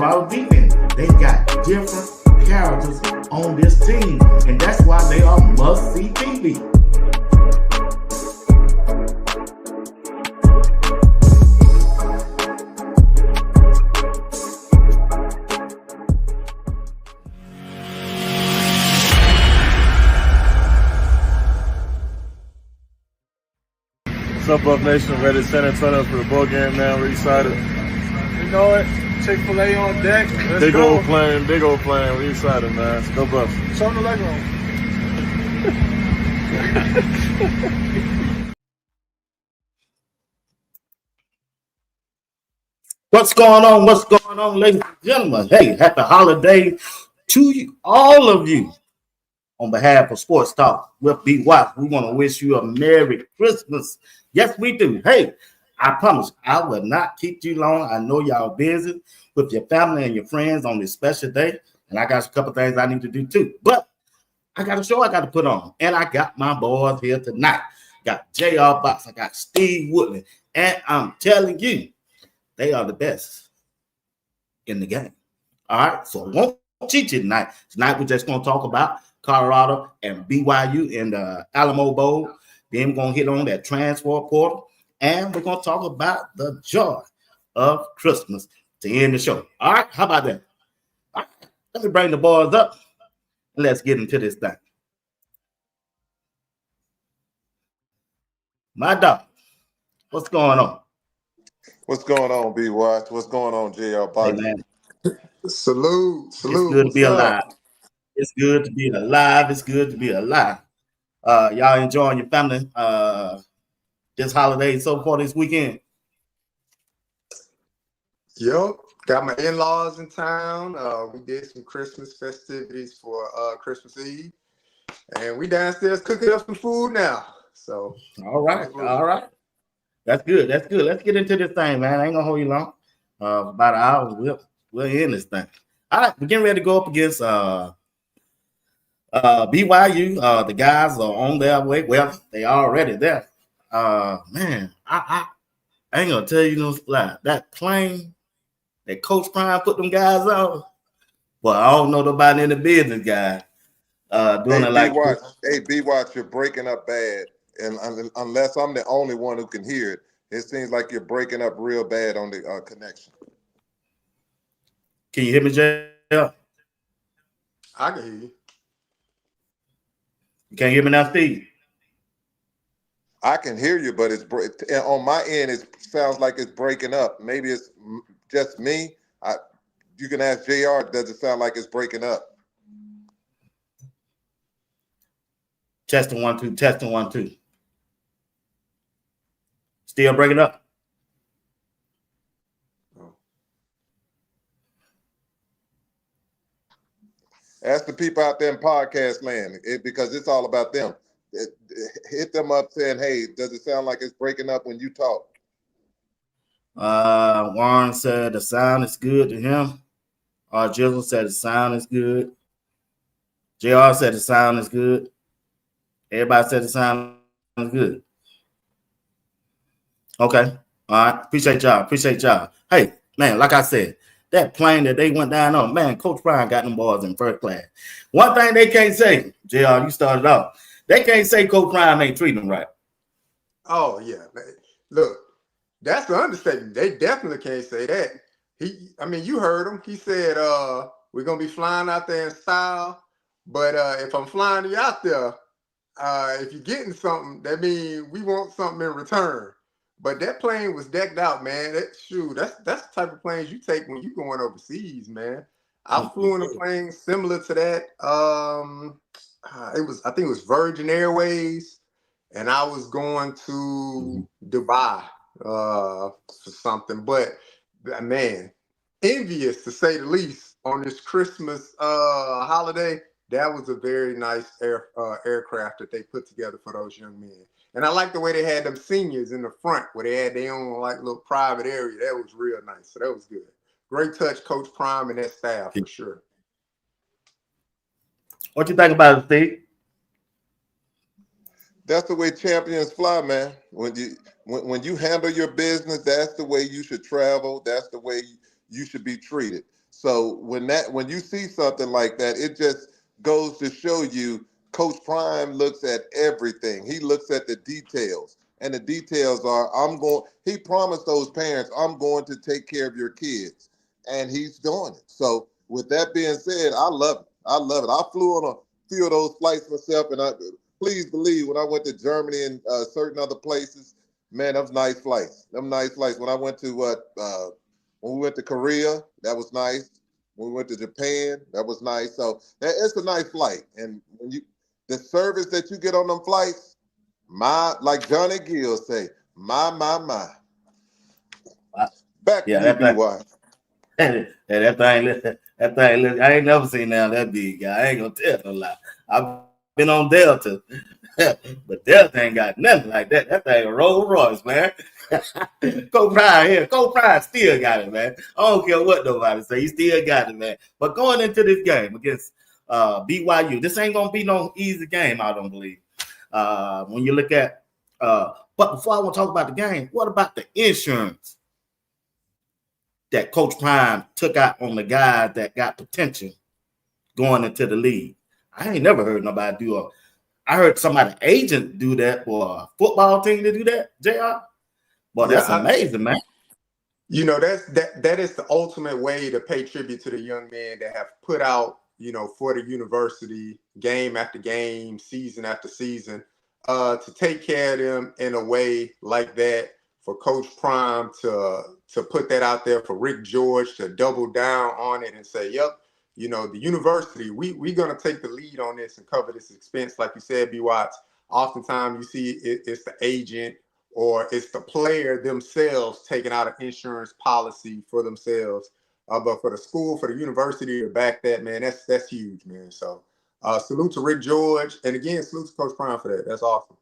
Colorado defense. They got different characters on this team, and that's why they are must-see TV. What's up, Buff Nation? Ready to San Antonio for the bowl game, man. We're excited. You know it. Chick-fil-A on deck. Let's Big go. old plane. We're excited, man. Let's go, Buff. Show them the leg room. What's going on? What's going on, ladies and gentlemen? Hey, happy holiday to you, all of you. On behalf of Sports Talk with BWatts, we want to wish you a Merry Christmas. Yes, we do. Hey, I promise I will not keep you long. I know y'all busy with your family and your friends on this special day, and I got a couple things I need to do too. But I got a show I got to put on, and I got my boys here tonight. Got JR Box, I got Steve Woodland, and I'm telling you, they are the best in the game. All right, so I won't cheat you tonight. Tonight we're just going to talk about Colorado and BYU in the Alamo Bowl. Then we're going to hit on that transfer portal, and we're going to talk about the joy of Christmas to end the show. All right, how about that? All right, let me bring the boys up, and let's get into this thing. My dog, what's going on? What's going on, BWatts? What's going on, JR Box? Hey, man. Salute. It's good to be alive. It's good to be alive. It's good to be alive. Y'all enjoying your family this holiday so far this weekend? Yep. Got my in-laws in town. We did some Christmas festivities for Christmas Eve. And we downstairs cooking up some food now. So all right. That's good. Let's get into this thing, man. I ain't gonna hold you long. About an hour, we'll end this thing. All right, we're getting ready to go up against BYU. The guys are on their way. Well, they are already there. Man, I ain't gonna tell you no lie. That plane that Coach Prime put them guys on. Well, I don't know nobody in the business, guy. Doing it like BWatts. Hey, BWatts, you're breaking up bad, and unless I'm the only one who can hear it, it seems like you're breaking up real bad on the connection. Can you hear me, JL? I can hear you. You can't hear me now, Steve? I can hear you, but it's on my end. It sounds like it's breaking up. Maybe it's just me. You can ask JR. Does it sound like it's breaking up? Testing 1 2. Testing 1 2. Still breaking up. Ask the people out there in podcast land, because it's all about them. Hit them up saying, hey, does it sound like it's breaking up when you talk? Warren said the sound is good to him. Jizzle said the sound is good. JR said the sound is good. Everybody said the sound is good. Okay. All right. Appreciate y'all. Hey, man, like I said, that plane that they went down on, man, Coach Prime got them boys in first class. One thing they can't say, JR, you started off, they can't say Coach Prime ain't treating them right. Oh, yeah. Look, that's the understatement. They definitely can't say that. You heard him. He said, we're going to be flying out there in style, but if I'm flying you out there, if you're getting something, that means we want something in return. But that plane was decked out, man. That's the type of planes you take when you're going overseas, man. I flew in a plane similar to that. I think it was Virgin Airways, and I was going to Dubai for something. But man, envious to say the least on this Christmas holiday. That was a very nice aircraft that they put together for those young men. And I like the way they had them seniors in the front where they had their own like little private area. That was real nice. So that was good. Great touch, Coach Prime and that staff for sure. What you think about it, Steve? That's the way champions fly, man. When you handle your business, that's the way you should travel. That's the way you should be treated. So when you see something like that, it just goes to show you Coach Prime looks at everything. He looks at the details. And the details are, he promised those parents, I'm going to take care of your kids. And he's doing it. So with that being said, I love it. I love it. I flew on a few of those flights myself, and please believe when I went to Germany and certain other places, man, those nice flights. Them nice flights. When I went to when we went to Korea, that was nice. When we went to Japan, that was nice. So it's a nice flight. And when the service that you get on them flights, like Johnny Gill say, my. Back to you, BWatts. That thing, look, I ain't never seen that big guy. I ain't gonna tell no lie. I've been on Delta, but Delta ain't got nothing like that. That thing a Rolls Royce, man. Coach Pride still got it, man. I don't care what nobody say, he still got it, man. But going into this game against BYU, this ain't gonna be no easy game, I don't believe. When you look at, but before I want to talk about the game, what about the insurance that Coach Prime took out on the guys that got potential going into the league? I ain't never heard nobody do I heard somebody agent do that for a football team to do that, JR. But that's amazing, man. You know, that is the ultimate way to pay tribute to the young men that have put out, you know, for the university game after game, season after season, to take care of them in a way like that, for Coach Prime to put that out there, for Rick George to double down on it and say, yep, you know, the university, we're going to take the lead on this and cover this expense. Like you said, BWatts, oftentimes you see it's the agent or it's the player themselves taking out an insurance policy for themselves. But for the school, for the university to back that, man, that's huge, man. So salute to Rick George. And again, salute to Coach Prime for that. That's awesome.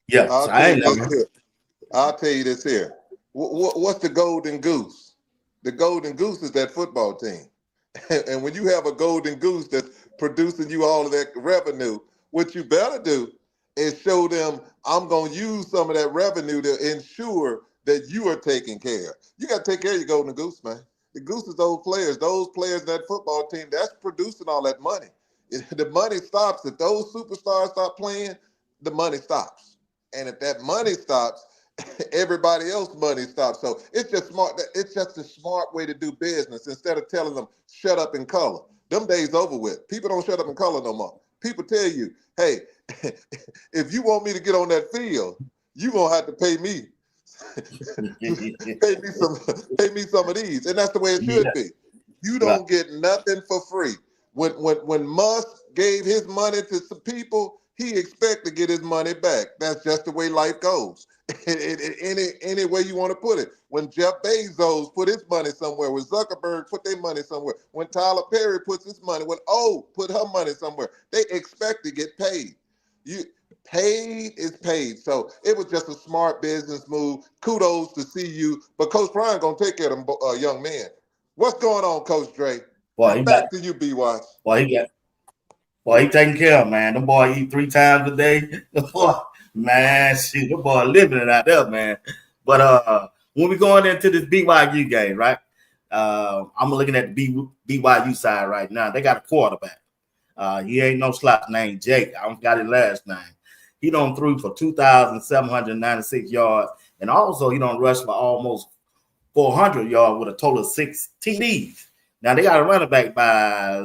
Yeah, I'll tell you this here. What's the golden goose? The golden goose is that football team. And when you have a golden goose that's producing you all of that revenue, what you better do is show them, I'm going to use some of that revenue to ensure that you are taken care of. You got to take care of your golden goose, man. The goose is those players in that football team, that's producing all that money. The money stops. If those superstars stop playing, the money stops. And if that money stops, everybody else's money stops. So it's just smart. It's just a smart way to do business instead of telling them, shut up and color. Them days over with. People don't shut up and color no more. People tell you, hey, if you want me to get on that field, you're going to have to pay me. pay me some of these. And that's the way it should be. You don't get nothing for free. When Musk gave his money to some people, he expect to get his money back. That's just the way life goes. Any way you want to put it. When Jeff Bezos put his money somewhere, when Zuckerberg put their money somewhere, when Tyler Perry puts his money, when O put her money somewhere, they expect to get paid. Paid is paid. So it was just a smart business move. Kudos to see you. But Coach Prime gonna take care of them young men. What's going on, Coach Dre? Back to you, BWatts. He taking care of, man. The boy eat 3 times a day. The boy, man, shit, the boy living it out there, man. But when we going into this BYU game, right? I'm looking at the BYU side right now. They got a quarterback. He ain't no slouch named Jake. I don't got his last name. He done threw for 2,796 yards, and also he done rushed for almost 400 yards with a total of 6 TDs. Now they got a running back by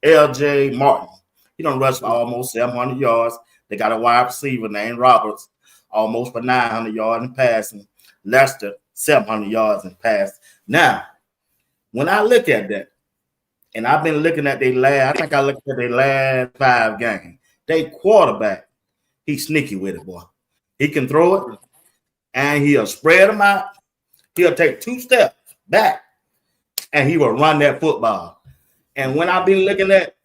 LJ Martin. He done rushed for almost 700 yards. They got a wide receiver named Roberts, almost for 900 yards in passing. Lester, 700 yards in pass. Now, when I look at that, and I've been looking at their last 5 games, they quarterback, he's sneaky with it, boy. He can throw it, and he'll spread them out. He'll take 2 steps back, and he will run that football. And when I've been looking at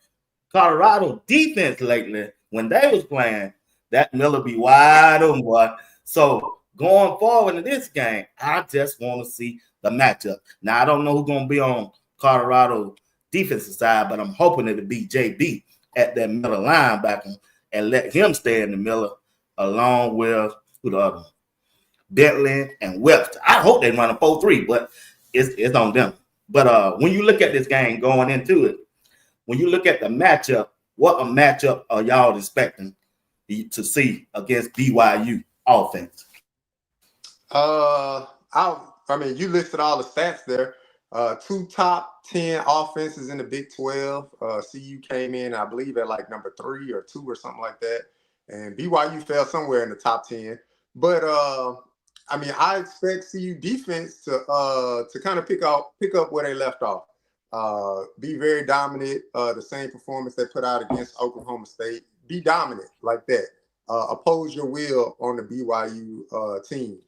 Colorado defense lately, when they was playing, that Miller be wide open, boy. So going forward in this game, I just want to see the matchup. Now, I don't know who's going to be on Colorado defensive side, but I'm hoping it'll be JB at that middle linebacker and let him stay in the middle along with who the other one. Bentley, and Webster. I hope they run a 4-3, but it's on them. But when you look at this game going into it, when you look at the matchup, what a matchup are y'all expecting to see against BYU offense? I mean, you listed all the stats there. 2 top 10 offenses in the Big 12. CU came in, I believe, at like number 3 or 2 or something like that, and BYU fell somewhere in the top 10. But I mean, I expect CU defense to kind of pick up where they left off. Be very dominant. The same performance they put out against Oklahoma State. Be dominant like that. Oppose your will on the BYU team.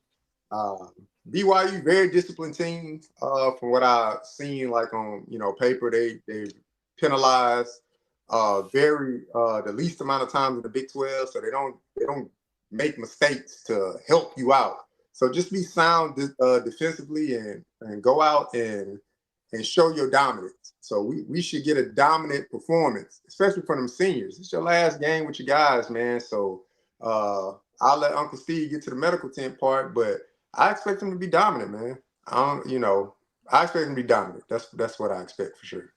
BYU very disciplined team. From what I've seen, like on paper, they penalize the least amount of times in the Big 12, so they don't make mistakes to help you out. So just be sound defensively and go out and show your dominance. So we should get a dominant performance, especially from them seniors. It's your last game with your guys, man. So I'll let Uncle Steve get to the medical tent part, but I expect him to be dominant, man. I expect him to be dominant. That's what I expect for sure.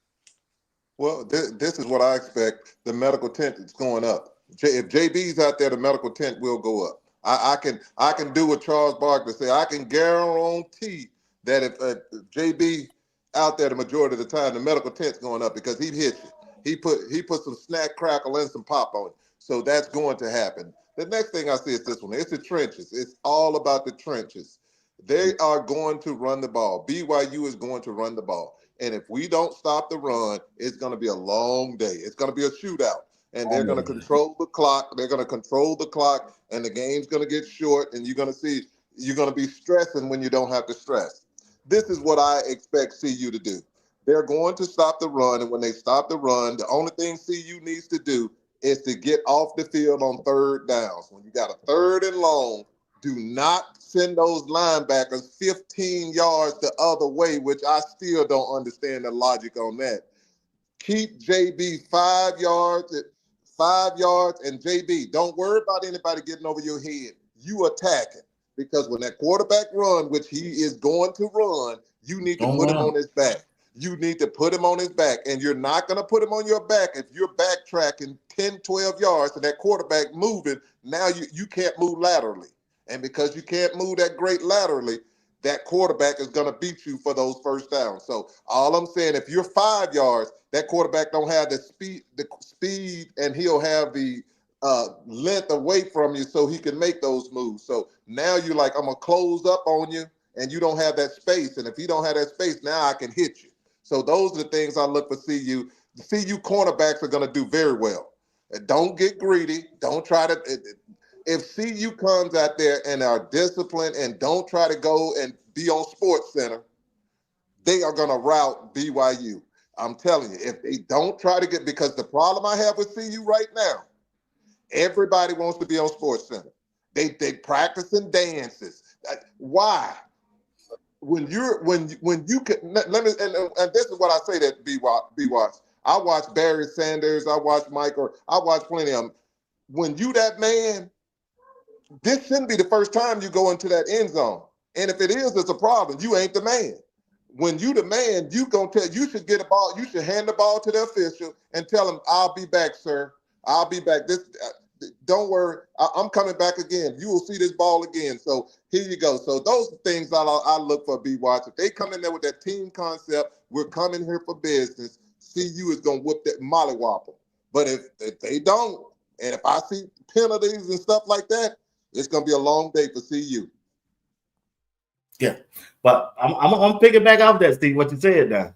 Well, this is what I expect. The medical tent is going up. If JB's out there, the medical tent will go up. I can do what Charles Barkley said. I can guarantee that if JB out there the majority of the time, the medical tent's going up because he hit you. He put some snack, crackle, and some pop on it. So that's going to happen. The next thing I see is this one. It's the trenches. It's all about the trenches. They are going to run the ball. BYU is going to run the ball. And if we don't stop the run, it's going to be a long day. It's going to be a shootout. And they're going to control the clock. They're going to control the clock, and the game's going to get short, and you're going to be stressing when you don't have to stress. This is what I expect CU to do. They're going to stop the run, and when they stop the run, the only thing CU needs to do is to get off the field on third downs. When you got a third and long, do not send those linebackers 15 yards the other way, which I still don't understand the logic on that. Keep JB 5 yards, and JB, don't worry about anybody getting over your head. You attack it. Because when that quarterback run, which he is going to run, you need to put him on his back. You need to put him on his back, and you're not going to put him on your back if you're backtracking 10, 12 yards and that quarterback moving. Now you can't move laterally. And because you can't move that great laterally, that quarterback is going to beat you for those first downs. So all I'm saying, if you're 5 yards, that quarterback don't have the speed, and he'll have the length away from you so he can make those moves. So now you're like, I'm going to close up on you, and you don't have that space. And if you don't have that space, now I can hit you. So those are the things I look for CU. The CU cornerbacks are going to do very well. Don't get greedy. Don't try to – if CU comes out there and are disciplined and don't try to go and be on Sports Center, they are going to rout BYU. I'm telling you, if they don't try to get – because the problem I have with CU right now, everybody wants to be on Sports Center. They practicing dances. Why? When you can let me and this is what I say that BWatts. I watch Barry Sanders. I watch Michael. I watch plenty of them. When you that man, this shouldn't be the first time you go into that end zone. And if it is, it's a problem. You ain't the man. When you the man, you should get a ball. You should hand the ball to the official and tell him, "I'll be back, sir. I'll be back. Don't worry. I'm coming back again. You will see this ball again." So here you go. So those are things I look for BWatts. If they come in there with that team concept, we're coming here for business, CU is going to whoop that mollywop. But if they don't, and if I see penalties and stuff like that, it's going to be a long day for CU. Yeah, but I'm picking back off that, Steve, what you said now.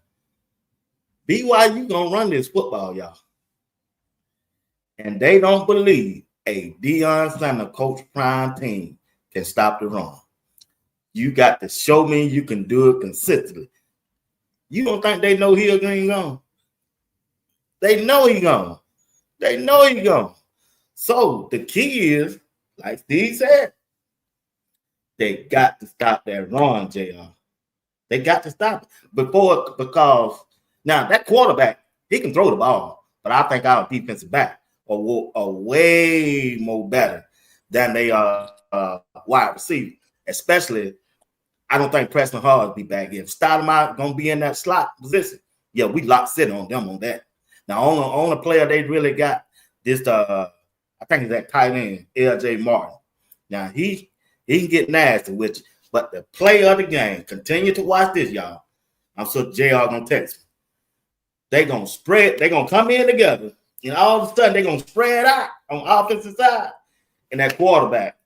BYU going to run this football, y'all. And they don't believe a Deion Sanders coach prime team can stop the run. You got to show me you can do it consistently. You don't think they know Hill ain't gone? They know he gone. They know he gone. So the key is, like Steve said, they got to stop that run, JR. They got to stop it because now that quarterback, he can throw the ball, but I think our defensive back are way more better than they are wide receiver. Especially, I don't think Preston Hall will be back. If Stoudemire going to be in that slot position, yeah, we locked sit on them on that. Now, on the player they really got this, I think it's that tight end, L.J. Martin. Now, he can get nasty with you, but the play of the game, continue to watch this, y'all. I'm sure JR going to text me. They're going to spread. They're going to come in together, and all of a sudden, they're going to spread out on the offensive side, and that quarterback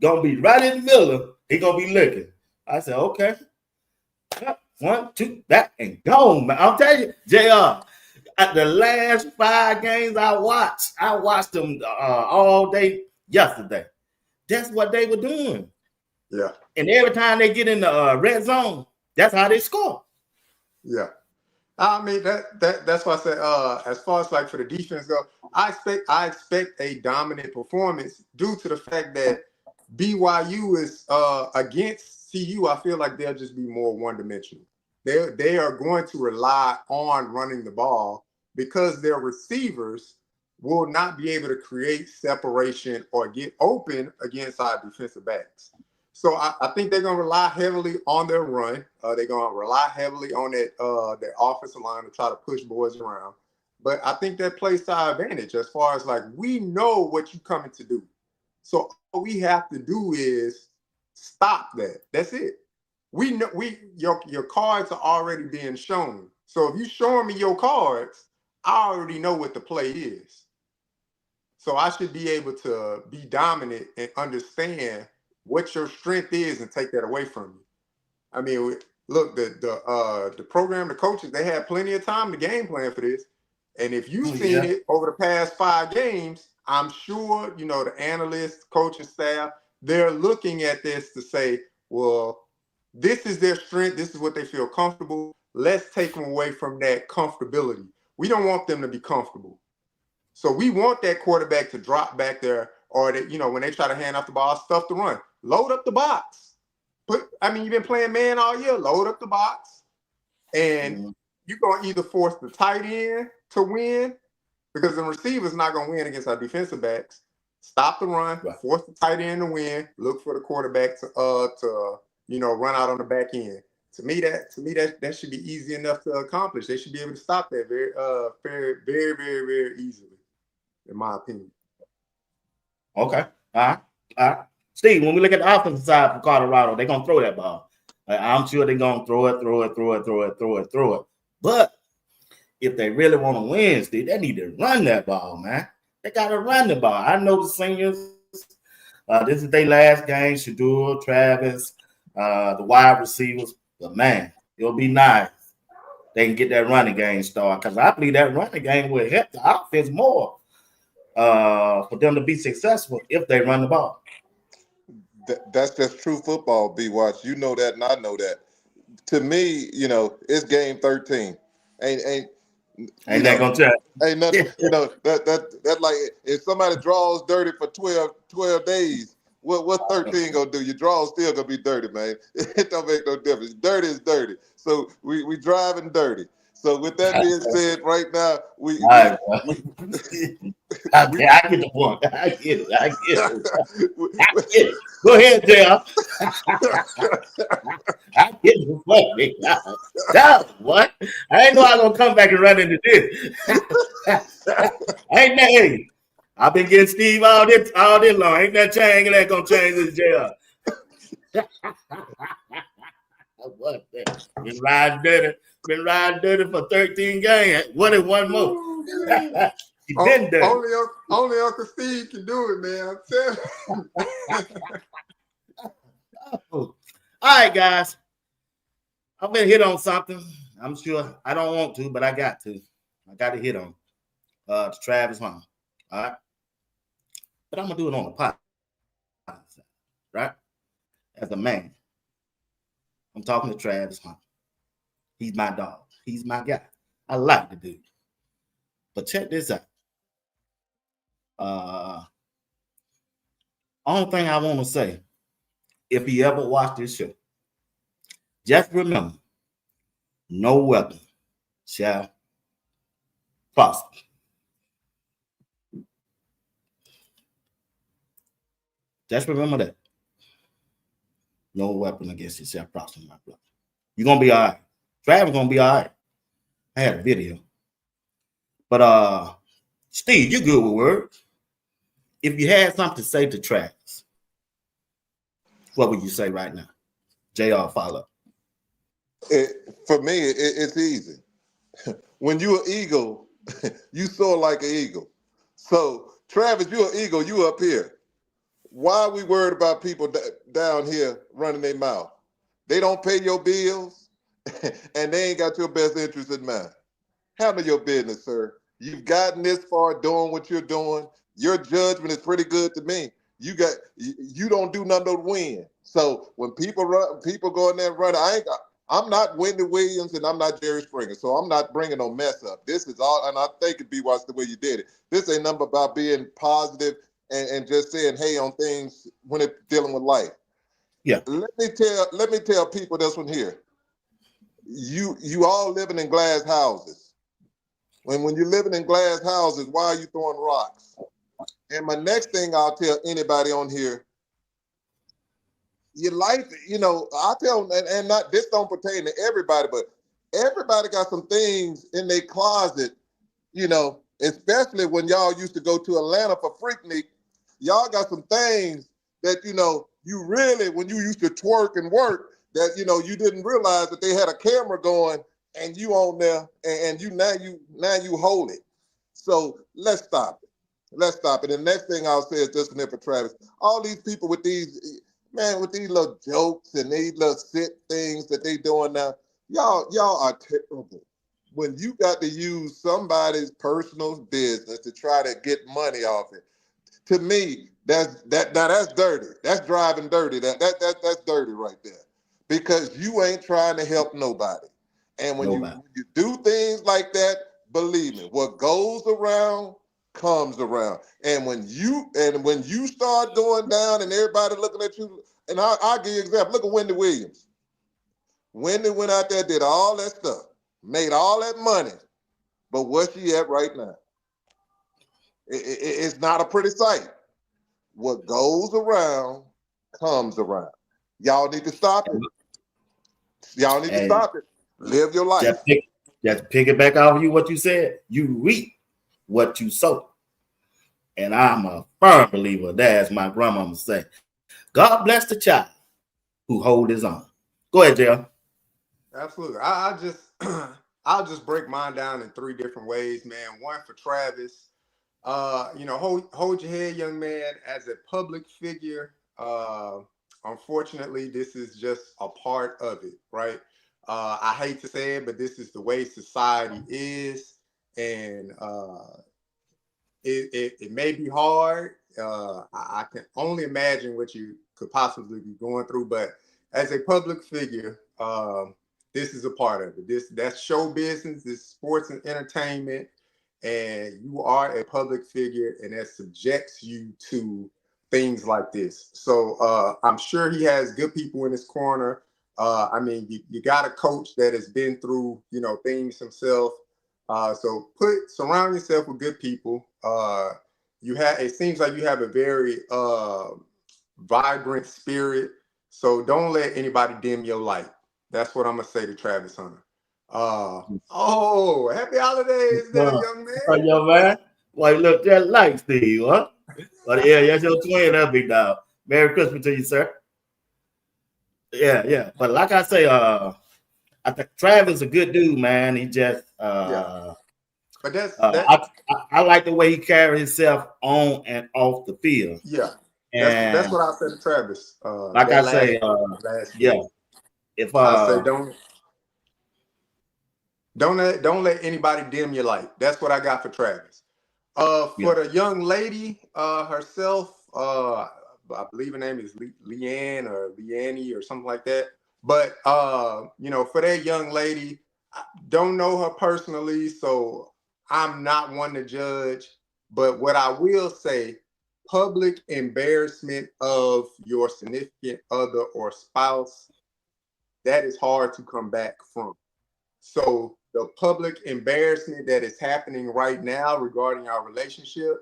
going to be right in the middle. He going to be looking. I said, okay. 1, 2, that and gone, man. I'll tell you, JR, at the last 5 games I watched them all day yesterday. That's what they were doing. Yeah. And every time they get in the red zone, that's how they score. Yeah. I mean, that's why I said, as far as like for the defense go, I expect a dominant performance due to the fact that BYU is against CU. I feel like they'll just be more one-dimensional. They are going to rely on running the ball because their receivers will not be able to create separation or get open against our defensive backs. So I think they're going to rely heavily on their run. They're going to rely heavily on their offensive line to try to push boys around. But I think that plays to our advantage as far as like we know what you're coming to do. So all we have to do is stop that. That's it. We know your cards are already being shown. So if you're showing me your cards, I already know what the play is. So I should be able to be dominant and understand what your strength is and take that away from you. I mean, look, the program, the coaches, they had plenty of time to game plan for this. And if you've seen it over the past 5 games, I'm sure, the analysts, coaching staff, they're looking at this to say, well, this is their strength. This is what they feel comfortable. Let's take them away from that comfortability. We don't want them to be comfortable. So we want that quarterback to drop back there or that, when they try to hand off the ball, stuff to run. Load up the box. You've been playing man all year. Load up the box. And you're going to either force the tight end to win because the receiver's not going to win against our defensive backs. Stop the run, force the tight end to win, look for the quarterback to run out on the back end. To me, that should be easy enough to accomplish. They should be able to stop that very, very, very, very easily, in my opinion. Okay. All right. Steve, when we look at the offensive side for Colorado, they're gonna throw that ball. I'm sure they're gonna throw it. But if they really want to win, Steve, they need to run that ball, man. They gotta run the ball. I know the seniors. This is their last game. Shedeur, Travis, the wide receivers. But man, it'll be nice. They can get that running game started because I believe that running game will help the offense more for them to be successful if they run the ball. That's just true football, BWatts. You know that, and I know that. To me, it's game 13. Ain't that gonna change? Ain't nothing. That like if somebody draws dirty for 12 days, what 13 gonna do? Your draw's still gonna be dirty, man. It don't make no difference. Dirty is dirty. So we driving dirty. So with that being said, right now I get the point. I get it. Go ahead, JR. I get the point. That what? I ain't know I was gonna come back and run into this. Ain't that? Hey, I've been getting Steve all this long. Ain't that change that gonna change this, JR? What? Been riding dirty for 13 games. What if one more? He been dirty. Only Uncle Steve can do it, man. I'm telling you. All right, guys. I'm gonna hit on something. I'm sure I don't want to, but I got to. I got to hit on Travis Hunter. All right. But I'm gonna do it on the pot, right? As a man. I'm talking to Travis Hunter. He's my dog. He's my guy. I like the dude. But check this out. Only thing I want to say, if you ever watch this show, just remember, no weapon shall prosper. Just remember that. No weapon against yourself, prosper, my brother. You're gonna be all right. Travis gonna be all right. I had a video. But Steve, you good with words. If you had something to say to Travis, what would you say right now? JR, follow. For me, it's easy. When you're an eagle, you soar like an eagle. So, Travis, you're an eagle, you up here. Why are we worried about people down here running their mouth? They don't pay your bills, and they ain't got your best interest in mind. Handle your business, sir. You've gotten this far doing what you're doing. Your judgment is pretty good to me. You don't do nothing but win. So when people go in there and run, I'm not Wendy Williams and I'm not Jerry Springer. So I'm not bringing no mess up. This is all, and I think it BWatts the way you did it. This ain't nothing about being positive and just saying hey on things when it's dealing with life. Yeah. Let me tell people this one here. You all living in glass houses. When you're living in glass houses, why are you throwing rocks? And my next thing I'll tell anybody on here, your life, I tell them, and not this don't pertain to everybody, but everybody got some things in their closet, especially when y'all used to go to Atlanta for Freaknik, y'all got some things that, you really, when you used to twerk and work, that, you didn't realize that they had a camera going and you on there and now you hold it. So let's stop it. Let's stop it. And the next thing I'll say is this one here for Travis. All these people with these little jokes and these little sick things that they doing now, y'all are terrible. When you got to use somebody's personal business to try to get money off it, to me, that's dirty. That's driving dirty. That's dirty right there. Because you ain't trying to help nobody. And when you do things like that, believe me, what goes around comes around. And when you start going down and everybody looking at you, and I'll give you an example. Look at Wendy Williams. Wendy went out there, did all that stuff, made all that money, but where's she at right now? It's not a pretty sight. What goes around comes around. Y'all need to stop it. Y'all need to stop it. Live your life. Just pick it back off you what you said. You reap what you sow. And I'm a firm believer of that, as my grandmama say. God bless the child who hold his own. Go ahead, Jay. Absolutely. I'll just break mine down in three different ways, man. One for Travis. Hold your head, young man. As a public figure, unfortunately, this is just a part of it, right? I hate to say it, but this is the way society is, and it may be hard. I can only imagine what you could possibly be going through, but as a public figure, this is a part of it. That's show business, this sports and entertainment, and you are a public figure, and that subjects you to things like this. So I'm sure he has good people in his corner. You got a coach that has been through, things himself. So surround yourself with good people. It seems like you have a very vibrant spirit. So don't let anybody dim your light. That's what I'm gonna say to Travis Hunter. Happy holidays there, young man. Young man. Well, look just like Steve, huh? But yeah, that's your twin, that big dog. Merry Christmas to you, sir. Yeah. But like I say, I think Travis is a good dude, man. He just But I like the way he carries himself on and off the field. Yeah. And that's what I said to Travis. like I say, if I say don't let anybody dim your light. That's what I got for Travis. For the young lady herself, I believe her name is Leanne or Leanne or something like that. But for that young lady, I don't know her personally, so I'm not one to judge. But what I will say, public embarrassment of your significant other or spouse, that is hard to come back from. So the public embarrassment that is happening right now regarding our relationship,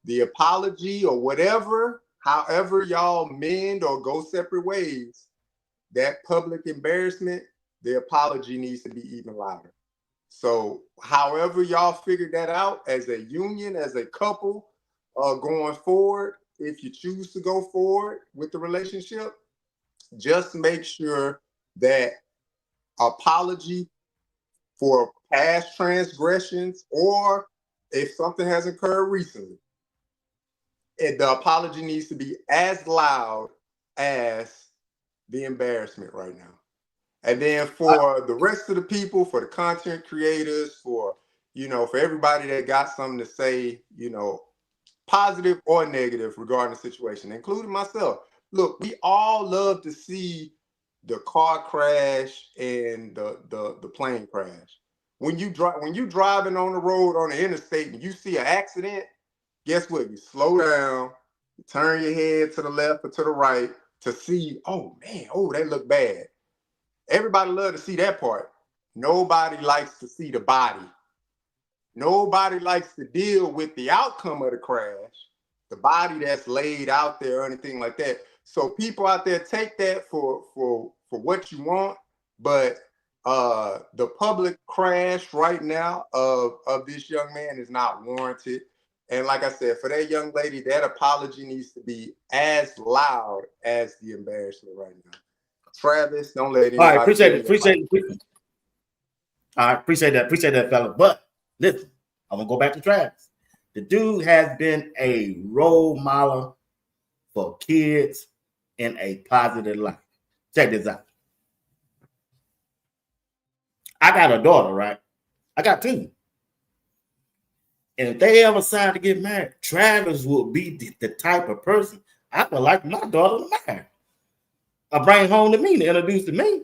the apology or whatever, however y'all mend or go separate ways, that public embarrassment, the apology needs to be even louder. So however y'all figure that out as a union, as a couple, going forward, if you choose to go forward with the relationship, just make sure that apology for past transgressions, or if something has occurred recently, the apology needs to be as loud as the embarrassment right now. And then for the rest of the people, for the content creators, for everybody that got something to say, positive or negative regarding the situation, including myself. Look, we all love to see the car crash and the plane crash. When you driving on the road on the interstate and you see an accident, guess what? You slow down, you turn your head to the left or to the right to see, oh man, oh, that look bad. Everybody love to see that part. Nobody likes to see the body. Nobody likes to deal with the outcome of the crash, the body that's laid out there or anything like that. So people out there, take that for what you want, but the public crash right now of this young man is not warranted. And like I said, for that young lady, that apology needs to be as loud as the embarrassment right now. Travis, don't let anybody. All right, appreciate it. All right, appreciate that, fella. But listen, I'm gonna go back to Travis. The dude has been a role model for kids in a positive light. Check this out. I got a daughter, right? I got two. And if they ever decide to get married, Travis will be the type of person I would like my daughter to marry. I bring home to me to introduce to me.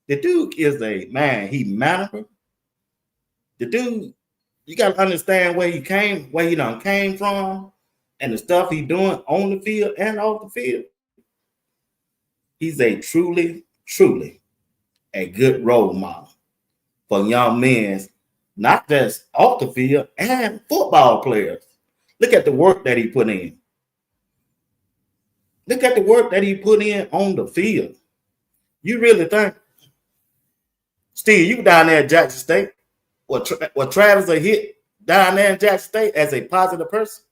The dude is a man. He mannerable. The dude, you got to understand where he came from, and the stuff he doing on the field and off the field. He's a truly a good role model for young men, not just off the field, and football players. Look at the work that he put in. Look at the work that he put in on the field. You really think, Steve, you down there at Jackson State, what Travis a hit down there in Jackson State as a positive person?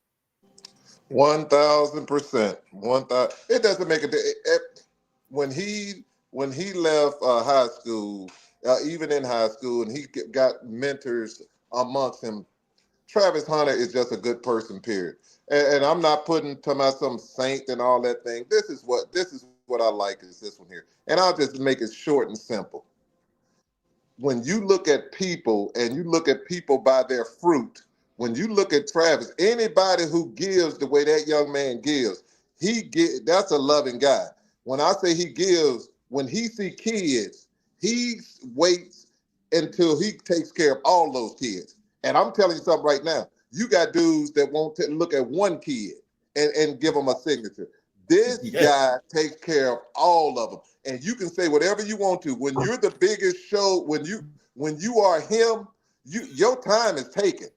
1,000%. 1,000. It doesn't make a difference. When he left high school, even in high school, and he got mentors amongst him, Travis Hunter is just a good person, period. And I'm not talking about some saint and all that thing. This is what I like is this one here. And I'll just make it short and simple. When you look at people and you look at people by their fruit, when you look at Travis, anybody who gives the way that young man gives, that's a loving guy. When I say he gives, when he see kids, he waits until he takes care of all those kids. And I'm telling you something right now. You got dudes that won't look at one kid and give them a signature. This guy takes care of all of them. And you can say whatever you want to. When you're the biggest show, when you are him, your time is taken.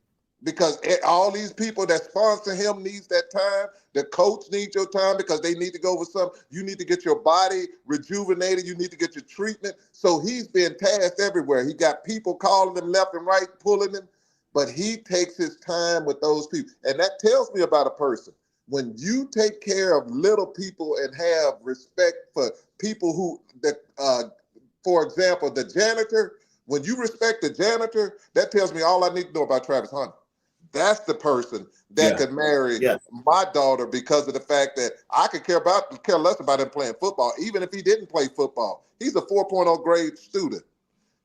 Because all these people that sponsor him needs that time. The coach needs your time because they need to go with something. You need to get your body rejuvenated. You need to get your treatment. So he's been tasked everywhere. He got people calling him left and right, pulling him. But he takes his time with those people. And that tells me about a person. When you take care of little people and have respect for people who, for example, the janitor, when you respect the janitor, that tells me all I need to know about Travis Hunter. That's the person that could marry my daughter because of the fact that I could care less about him playing football, even if he didn't play football. He's a 4.0 grade student.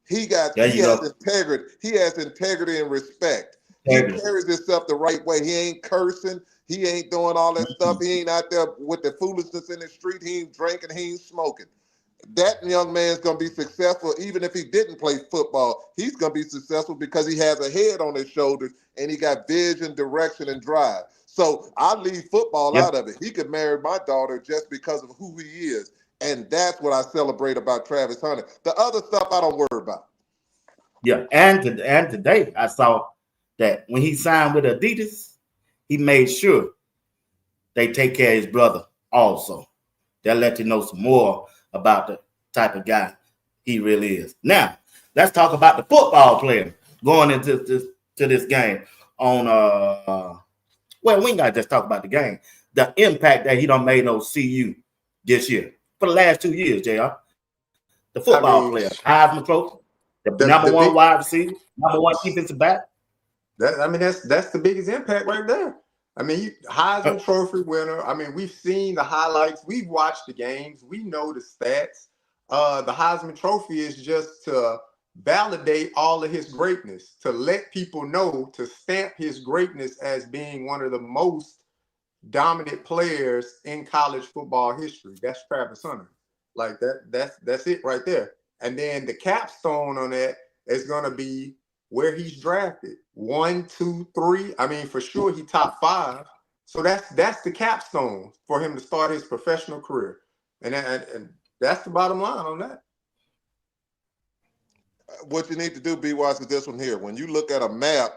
He has integrity. He has integrity and respect. He carries himself the right way. He ain't cursing. He ain't doing all that stuff. He ain't out there with the foolishness in the street. He ain't drinking. He ain't smoking. That young man's going to be successful even if he didn't play football. He's going to be successful because he has a head on his shoulders and he got vision, direction, and drive. So I leave football out of it. He could marry my daughter just because of who he is. And that's what I celebrate about Travis Hunter. The other stuff I don't worry about. Yeah, and today I saw that when he signed with Adidas, he made sure they take care of his brother also. They'll let you know some more about type of guy he really is. Now, let's talk about the football player going into this game on well, we ain't gotta just talk about the game. The impact that he done made on CU this year. For the last 2 years, JR. The football player, Heisman Trophy, the number one wide receiver, number one defensive back. That's the biggest impact right there. I mean, Heisman Trophy winner. I mean, we've seen the highlights. We've watched the games. We know the stats. The Heisman Trophy is just to validate all of his greatness, to let people know, to stamp his greatness as being one of the most dominant players in college football history. That's Travis Hunter. Like that's it right there. And then the capstone on that is going to be where he's drafted. 1, 2, 3. I mean, for sure, he top 5. So that's the capstone for him to start his professional career. And that's the bottom line on that. What you need to do, BWatts, is this one here. When you look at a map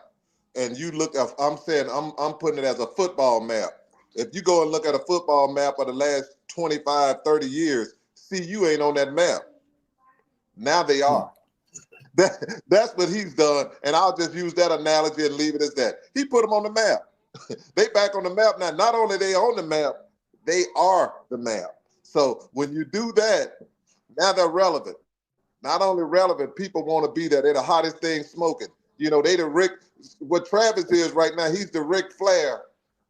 and you look at, I'm putting it as a football map. If you go and look at a football map of the last 25, 30 years, CU ain't on that map. Now they are. That's what he's done, and I'll just use that analogy and leave it as that. He put them on the map. They back on the map now. Not only are they on the map, they are the map. So when you do that, now they're relevant. Not only relevant, people want to be there. They're the hottest thing smoking. You know, what Travis is right now, he's the Ric Flair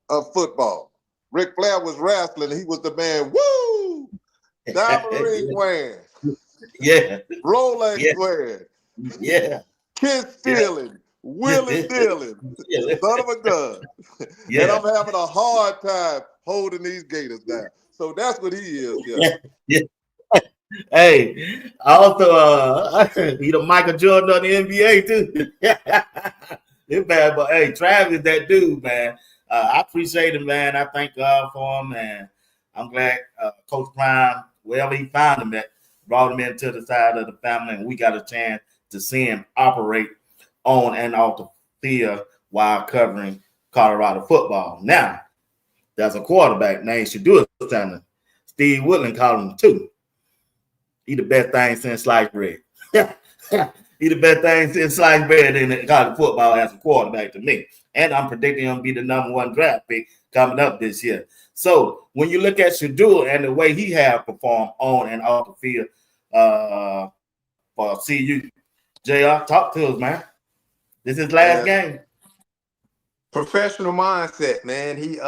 of football. Ric Flair was wrestling. He was the man, woo! Diamond ring wearing. Yeah. Rolex wearing. Yeah. Kiss stealing. Willie dealing. Son of a gun. Yeah. And I'm having a hard time holding these Gators down. So that's what he is. Yeah. Hey, also, he the Michael Jordan of the NBA too. It's bad, but hey, Travis, that dude, man. I appreciate him, man. I thank God for him, and I'm glad Coach Prime, wherever he found him at, brought him into the side of the family, and we got a chance to see him operate on and off the field while covering Colorado football. Now, there's a quarterback named Shedeur Sanders. Steve Woodland called him too. He the best thing since sliced bread. He the best thing since sliced bread in college football as a quarterback to me. And I'm predicting him to be the number 1 draft pick coming up this year. So when you look at Shedeur and the way he have performed on and off the field for CU, JR, talk to us, man. This is his last game. Professional mindset, man. He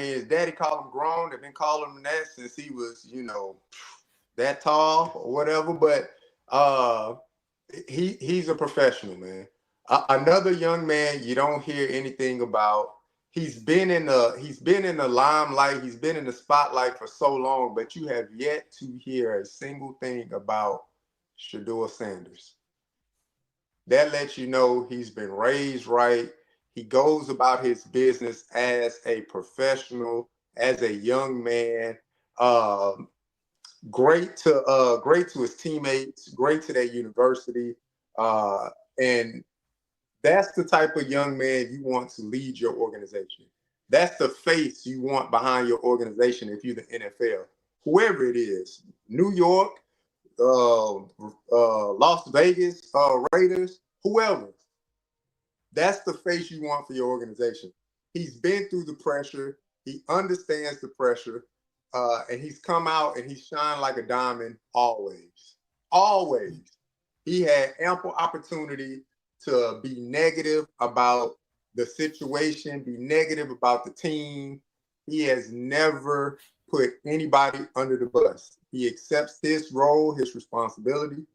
his daddy called him grown. They've been calling him that since he was, that tall or whatever. But he's a professional, man. Another young man you don't hear anything about. He's been in the limelight. He's been in the spotlight for so long, but you have yet to hear a single thing about Shedeur Sanders. That lets you know he's been raised right. He goes about his business as a professional, as a young man. Great to his teammates, great to that university. And that's the type of young man you want to lead your organization. That's the face you want behind your organization if you're the NFL. Whoever it is, New York, Las Vegas, Raiders, whoever. That's the face you want for your organization. He's been through the pressure. He understands the pressure. And he's come out and he's shined like a diamond always. Always. He had ample opportunity to be negative about the situation, be negative about the team. He has never put anybody under the bus. He accepts his role, his responsibility.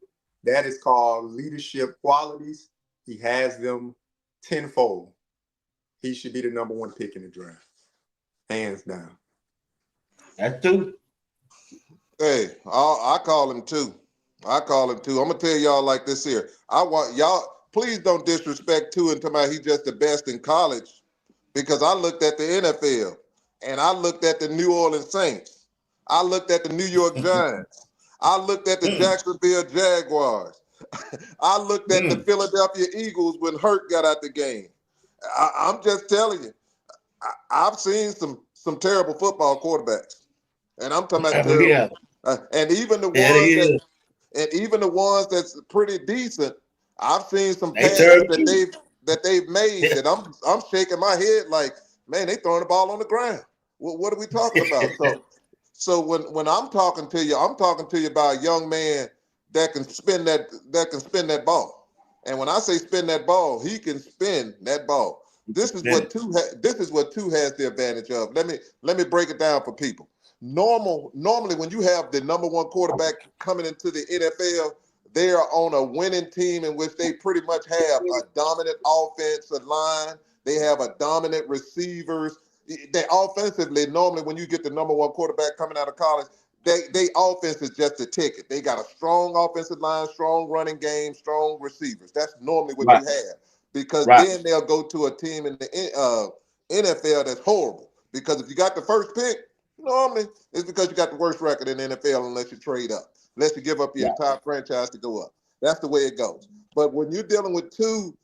That is called leadership qualities. He has them tenfold. He should be the number 1 pick in the draft. Hands down. That's 2. Hey, I call him 2. I'm going to tell y'all like this here. I want y'all, please don't disrespect 2 and tell me he's just the best in college, because I looked at the NFL and I looked at the New Orleans Saints. I looked at the New York Giants. I looked at the Jacksonville Jaguars. I looked at the Philadelphia Eagles when Hurt got out the game. I'm just telling you, I've seen some terrible football quarterbacks, and I'm talking about terrible. And even the ones And even the ones that's pretty decent, I've seen some They passes turn that they've made that I'm shaking my head like, man, they throwing the ball on the ground. What are we talking about? So when I'm talking to you about a young man that can spin that ball. And when I say spin that ball, he can spin that ball. This is what two has the advantage of. Let me break it down for people. Normally when you have the number one quarterback coming into the NFL, they are on a winning team in which they pretty much have a dominant offensive line. They have a dominant receivers. They offensively, normally when you get the number one quarterback coming out of college, they offense is just a ticket. They got a strong offensive line, strong running game, strong receivers. That's normally what you have. Because then they'll go to a team in the NFL that's horrible. Because if you got the first pick, normally it's because you got the worst record in the NFL unless you trade up, unless you give up your entire franchise to go up. That's the way it goes. But when you're dealing with two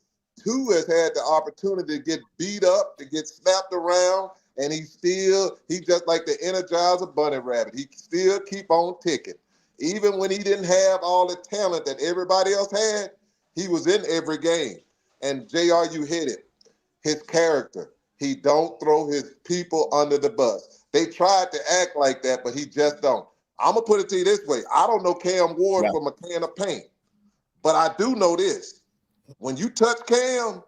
has had the opportunity to get beat up, to get slapped around, and he just like the Energizer Bunny Rabbit. He still keep on ticking. Even when he didn't have all the talent that everybody else had, he was in every game. And JR, you hit it. His character. He don't throw his people under the bus. They tried to act like that, but he just don't. I'm going to put it to you this way. I don't know Cam Ward from a can of paint, but I do know this. When you touch Cam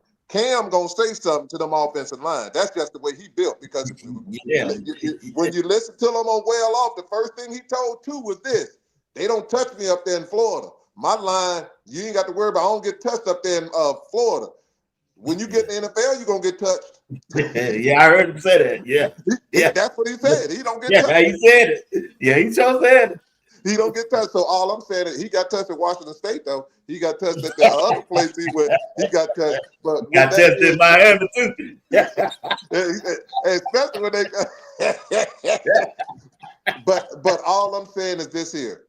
gonna say something to them offensive line. That's just the way he built. Because when you listen to him on Well Off, the first thing he told too was this: they don't touch me up there in Florida. My line, you ain't got to worry about. I don't get touched up there in Florida. When you get in the NFL, you're gonna get touched. Yeah, I heard him say that. Yeah, that's what he said. He don't get touched. Yeah, he said it. Yeah, he just said it. He don't get touched. So all I'm saying is he got touched at Washington State, though. He got touched at the other place he went. He got touched. But got touched in Miami too. Especially when they. But all I'm saying is this here: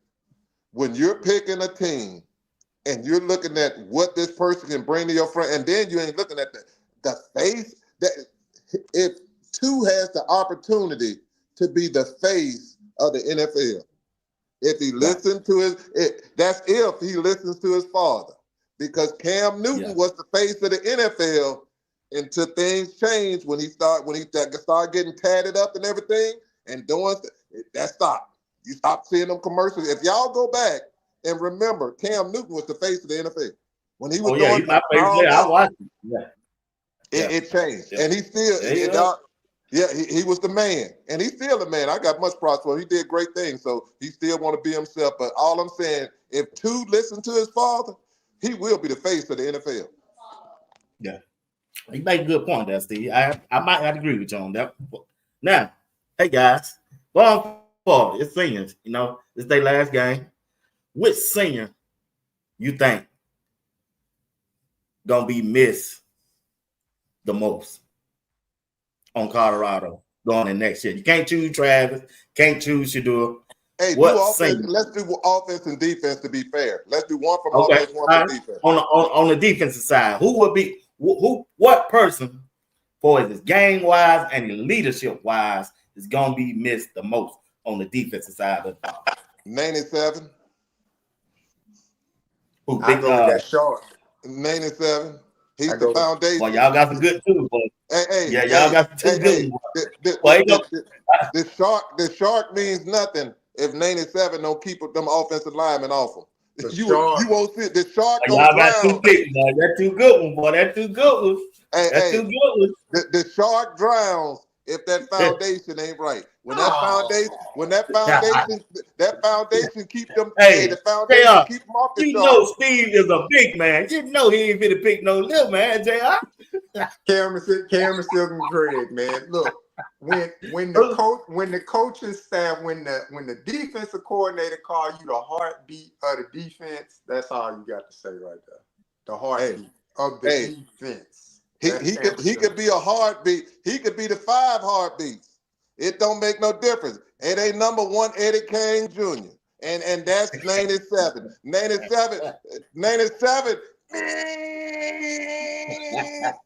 when you're picking a team and you're looking at what this person can bring to your friend, and then you ain't looking at the face that if two has the opportunity to be the face of the NFL. If he listens to that's if he listens to his father. Because Cam Newton was the face of the NFL until things changed when he started getting tatted up and everything and doing that stopped. You stop seeing them commercials. If y'all go back and remember, Cam Newton was the face of the NFL. When he was he's my favorite. I watched him. It changed. And he still he was the man, and he's still the man. I got much props for him. He did great things, so he still want to be himself. But all I'm saying, if two listen to his father, he will be the face of the NFL. Yeah, you make a good point there, Steve. I might not agree with you on that. Now, hey guys, going forward, it's seniors. You know, it's their last game. Which senior you think gonna be missed the most on Colorado going in next year? You can't choose Travis, can't choose Shedeur. Hey, let's do offense and defense to be fair. Let's do one from offense, one from defense. On the defensive side, who would be what person for his game wise and leadership wise is gonna be missed the most on the defensive side of the ball? 97. I go with that short. 97. He's the foundation. Well, y'all got some good too, but y'all got some good. The shark means nothing if 97 don't keep them offensive linemen off them. You won't see the shark. Y'all got two picks, boy. That's too good one, boy. That's too good one. That's too good one. The shark drowns if that foundation ain't right. When that foundation keep them. The foundation keep them off the shark. You know Steve is a big man. You know he ain't finna pick no little man, JR. Cameron Silver Craig, man. Look, when the coaching staff, when the defensive coordinator call you the heartbeat of the defense, that's all you got to say right there. The heartbeat of the defense. He could be a heartbeat. He could be the 5 heartbeats. It don't make no difference. It ain't number 1 Eddie Kane Jr. And that's 97. 97.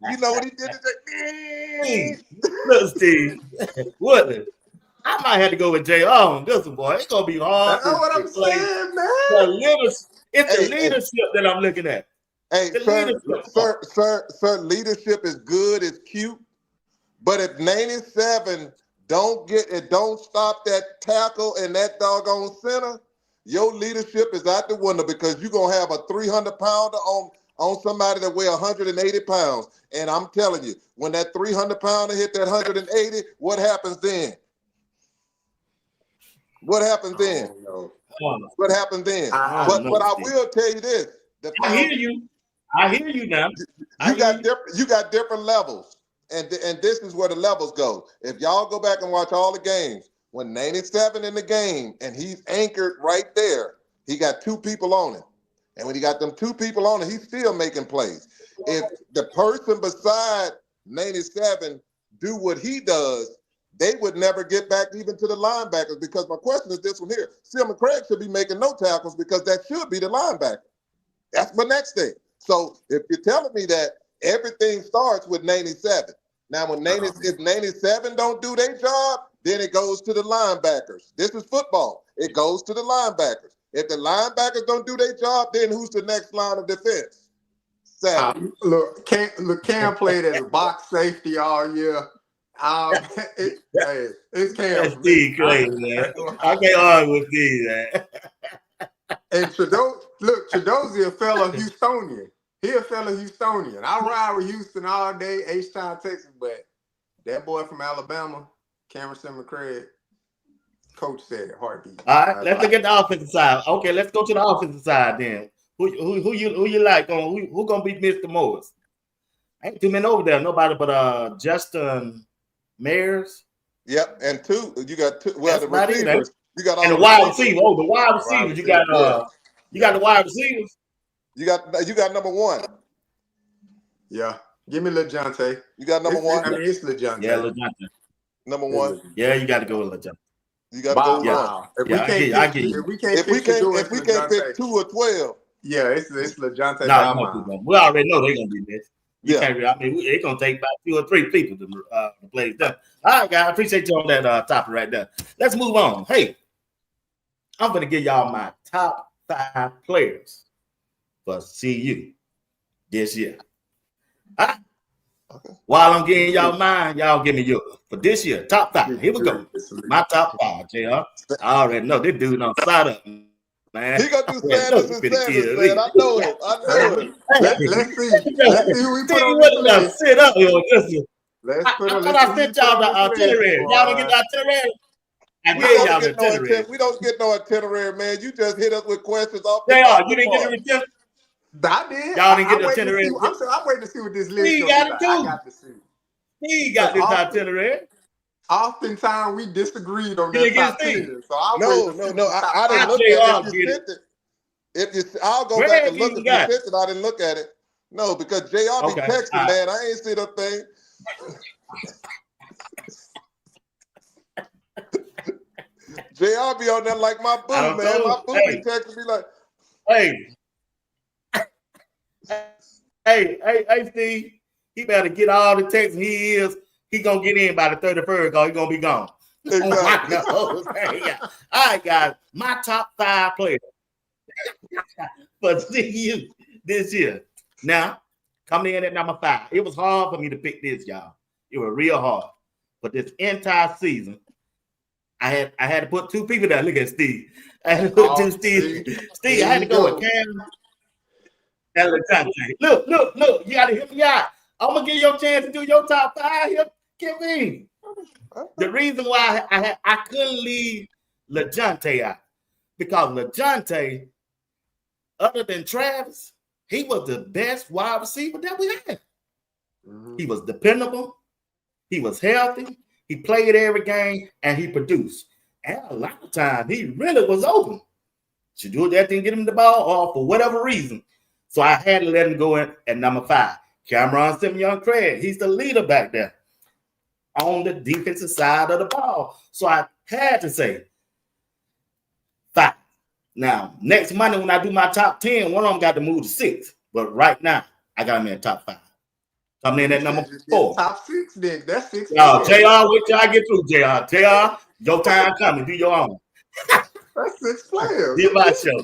You know what he did today? Look, Steve. Woodland. I might have to go with JR on this one, boy. It's gonna be hard. That's what I'm saying, man. It's the leadership that I'm looking at. Hey, The sir, leadership is good, it's cute, but if 97 don't stop that tackle and that doggone center, your leadership is out the window because you're gonna have a 300-pounder on somebody that weigh 180 pounds. And I'm telling you, when that 300-pounder hit that 180, what happens then? What happens then? What happens then? But I will tell you this: I hear you. I hear you now. You got different levels, and this is where the levels go. If y'all go back and watch all the games, when 97 in the game and he's anchored right there, he got two people on him, and when he got them two people on him, he's still making plays. If the person beside 97 do what he does, they would never get back even to the linebackers, because my question is this one here. Silman Craig should be making no tackles because that should be the linebacker. That's my next thing. So if you're telling me that everything starts with 97, now if 97 don't do their job, then it goes to the linebackers. This is football. It goes to the linebackers. If the linebackers don't do their job, then who's the next line of defense? Cam played as a box safety all year. It's Cam. That's Steve crazy, man. I can't argue with Steve, man. And Tredozi a fellow Houstonian. He a fellow Houstonian. I ride with Houston all day, H-Town, Texas, but that boy from Alabama, Cameron Silman-Craig, coach said it, heartbeat. All right, let's look at the offensive side. Okay, let's go to the offensive side then. Who you like? Who gonna beat Mr. Morris? Ain't too many over there. Nobody but Justin Mayers. Yep, and you got two. Well, the receivers. You got all and the wide receiver. Oh, the wide receivers. You got the wide receivers. You got number one. Yeah. Give me LeJohntay. You got number one? I mean, it's LeJohntay. Yeah, LeJohntay. Number one. Yeah, you got to go with LeJohntay. You got to go with one. If we can't pick 2 or 12. Yeah, it's LeJohntay. No, we already know they're going to be this. It's going to take about 2 or 3 people to play them. All right, guys. I appreciate you on that topic right there. Let's move on. Hey, I'm going to give y'all my top 5 players for CU this year. All right. Okay. While I'm getting y'all mine, y'all give me yours. For this year, top 5. Here we go. My top 5, JR. I already know this dude on side up, man. He gonna do Sanders and Sanders, man. I know it. Let's see who we put on the list. Sit up, yo. I sent y'all the itinerary. Y'all don't get the itinerary. I gave y'all the itinerary. We don't get no itinerary, man. You just hit us with questions off. You didn't get the itinerary. I did. Y'all didn't get the itinerary. I'm waiting to see what this list is. He got it too. I got to see. He got this itinerary. Oftentimes we disagreed on that itinerary. So I didn't look at it. I'll go back and look if you sent it. I didn't look at it. No, because JR be texting, man. I ain't see the thing. JR be on there like my boo, man. My boo be texting me like, Hey, Steve, he better get all the texts he gonna get in by the 31st because he gonna be gone. Exactly. All right, guys, my top 5 players for CU this year. Now, coming in at number 5. It was hard for me to pick this, y'all. It was real hard. But this entire season, I had to put 2 people there. Look at Steve. I had to put 2 Steve. Steve, I had to go with Cam. Look, you gotta hear me out. I'm gonna give you a chance to do your top 5 here. Give me. The reason why I couldn't leave LeJohntay out, because LeJohntay, other than Travis, he was the best wide receiver that we had. Mm-hmm. He was dependable, he was healthy, he played every game, and he produced. And a lot of times he really was open. Shedeur didn't get him the ball, or for whatever reason. So I had to let him go in at number 5. Cameron Silman-Craig, he's the leader back there on the defensive side of the ball. So I had to say 5. Now, next Monday when I do my top 10, one of them got to move to 6. But right now, I got him in top 5. Coming in at number 4. Top 6, then. That's 6. JR, wait till I get through, JR. JR, Your time coming. Do your own. That's 6 players. Did my show.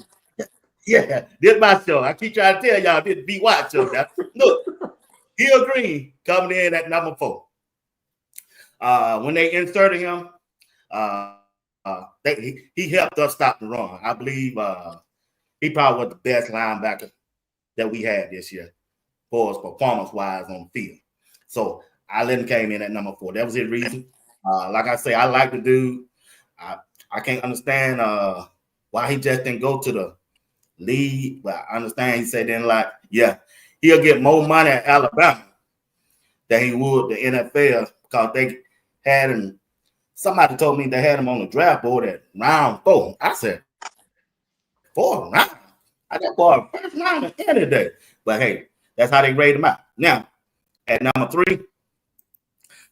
Yeah, this my show. I keep trying to tell y'all this BWatts show. Now, look, Hill Green coming in at number 4. When they inserted him, he helped us stop the run. I believe he probably was the best linebacker that we had this year for us performance-wise on the field. So I let him came in at number 4. That was his reason. Like I say, I like the dude. I can't understand why he just didn't go to the league, but I understand he said then like, yeah, he'll get more money at Alabama than he would the NFL because they had him. Somebody told me they had him on the draft board at round 4. I said, 4 round? I got for a first round any day. But hey, that's how they rate him out. Now, at number 3,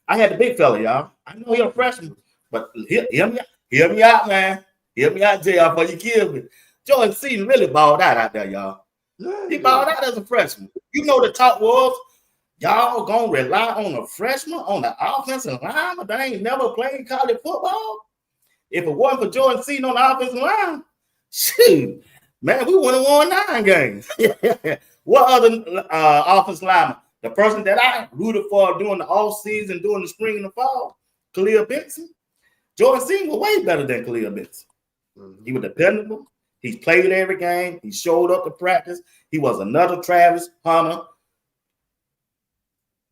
I had the big fella, y'all. I know you're a freshman, but hear me out, man. Hear me out, JR, before you kill me. Jordan Seaton really balled out there, y'all. He balled out as a freshman. You know the talk was, y'all gonna rely on a freshman on the offensive line, but they ain't never played college football. If it wasn't for Jordan Seaton on the offensive line, shoot, man, we would have won 9 games. What other offensive lineman? The person that I rooted for during the off season, during the spring and the fall, Khalil Benson. Jordan Seaton was way better than Khalil Benson. He was dependable. He played every game. He showed up to practice. He was another Travis Hunter,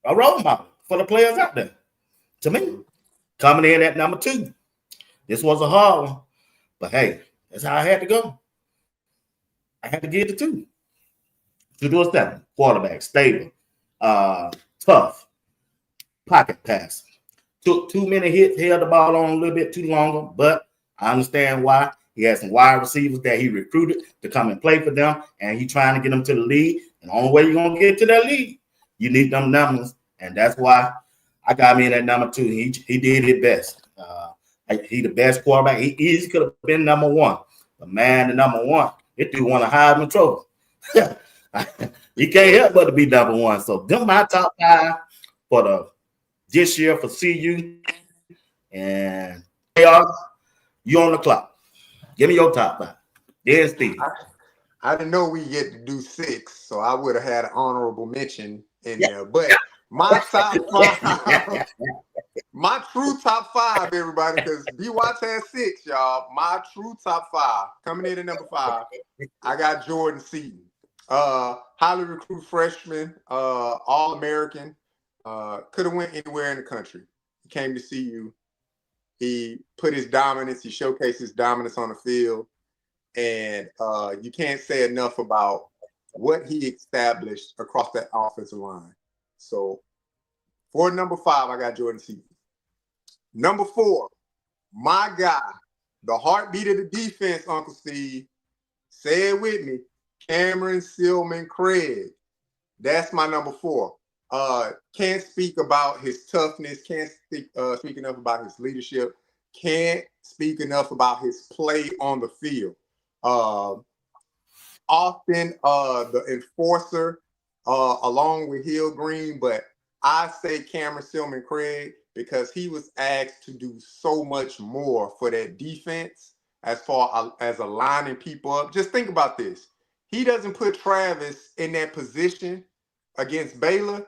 a role model for the players out there. To me, coming in at number 2. This was a hard one, but hey, that's how I had to go. I had to get the 2. Shedeur Sanders, quarterback, stable, tough, pocket pass. Took too many hits, held the ball on a little bit too longer, but I understand why. He has some wide receivers that he recruited to come and play for them, and he's trying to get them to the league. And the only way you're going to get to that league, you need them numbers, and that's why I got him in at number 2. He did his best. He the best quarterback. He easily could have been number 1. But, man, the number 1, it dude won a Heisman Trophy. He can't help but to be number 1. So, them my top 5 for this year for CU. And they are you on the clock. Give me your top 5. There's Steve. I didn't know we get to do 6, so I would have had an honorable mention in there. But my top 5, my true top 5, everybody, because BWatts has 6, y'all. My true top 5 coming in at number 5. I got Jordan Seaton, highly recruited freshman, All-American. Could have went anywhere in the country. He came to CU. He put his dominance. He showcased his dominance on the field. And you can't say enough about what he established across that offensive line. So for number 5, I got Jordan Seaton. Number 4, my guy, the heartbeat of the defense, Uncle Steve. Say it with me. Cameron Silman Craig. That's my number 4. Can't speak about his toughness. Can't speak enough about his leadership. Can't speak enough about his play on the field. Often the enforcer along with Hill Green, but I say Cameron Silman Craig because he was asked to do so much more for that defense as far as aligning people up. Just think about this. He doesn't put Travis in that position against Baylor.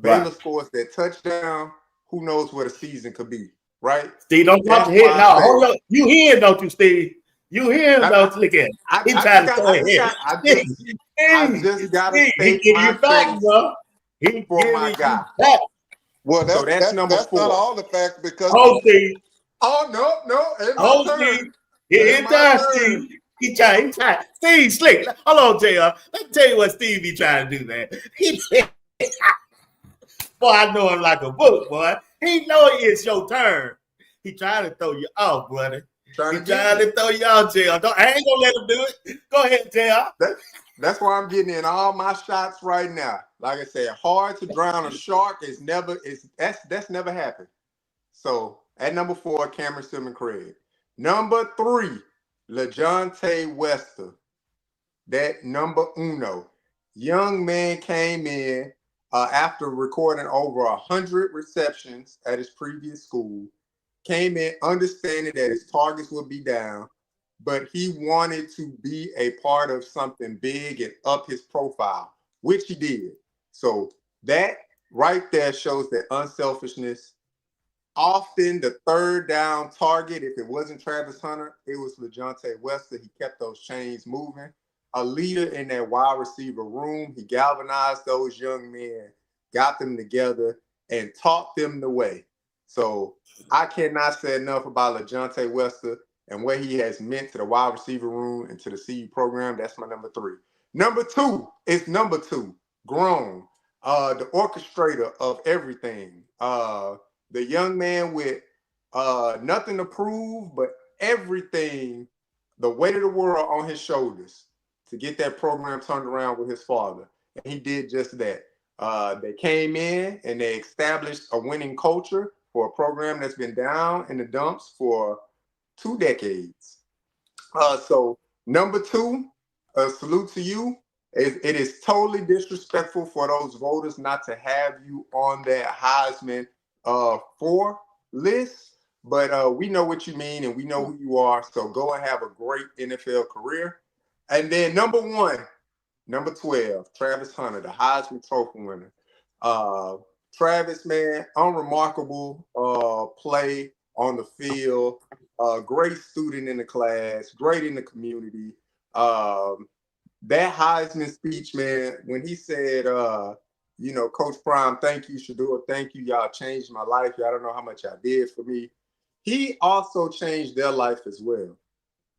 Baylor scores that touchdown. Who knows what a season could be, right? Steve, don't drop your head now. Hold on. You hear him, don't you, Steve? You hear him, don't you? Look at him. He trying to throw it head. I just got to he give you back, bro. He for my guy. Well, that's number 4. not all the facts because. Oh, Steve. Oh, no. Oh, Steve. It's time, Steve. He trying. Steve slick. Hold on, JR. Let me tell you what Steve be trying to do, man. Boy, I know him like a book, boy. He know it's your turn. He trying to throw you off, brother. He trying to throw you off, JR. I ain't gonna let him do it. Go ahead, JR. That's why I'm getting in all my shots right now. Like I said, hard to drown a shark that's never happened. So at number 4, Cameron Silman Craig. Number 3, LaJohntay Wester. That number uno. Young man came in after recording over 100 receptions at his previous school. came in understanding that his targets would be down, but he wanted to be a part of something big and up his profile, which he did. So that right there shows that unselfishness. Often the third down target, if it wasn't Travis Hunter, it was LeJontay Wester. He kept those chains moving. A leader in that wide receiver room. He galvanized those young men, got them together, and taught them the way. So I cannot say enough about LeJontay Wester and what he has meant to the wide receiver room and to the CU program. That's my number 3. Number 2 is number 2, grown, the orchestrator of everything. The young man with nothing to prove, but everything, the weight of the world on his shoulders to get that program turned around with his father. And he did just that. They came in and they established a winning culture for a program that's been down in the dumps for 2 decades. So number 2, a salute to you. It is totally disrespectful for those voters not to have you on that Heisman 4 list, but we know what you mean and we know who you are. So go and have a great NFL career. And then number 12, Travis Hunter, the Heisman Trophy winner. Travis, man, unremarkable play on the field, great student in the class, great in the community. That Heisman speech, man, when he said, Coach Prime, thank you, Shedeur, thank you, y'all changed my life. Y'all don't know how much y'all did for me. He also changed their life as well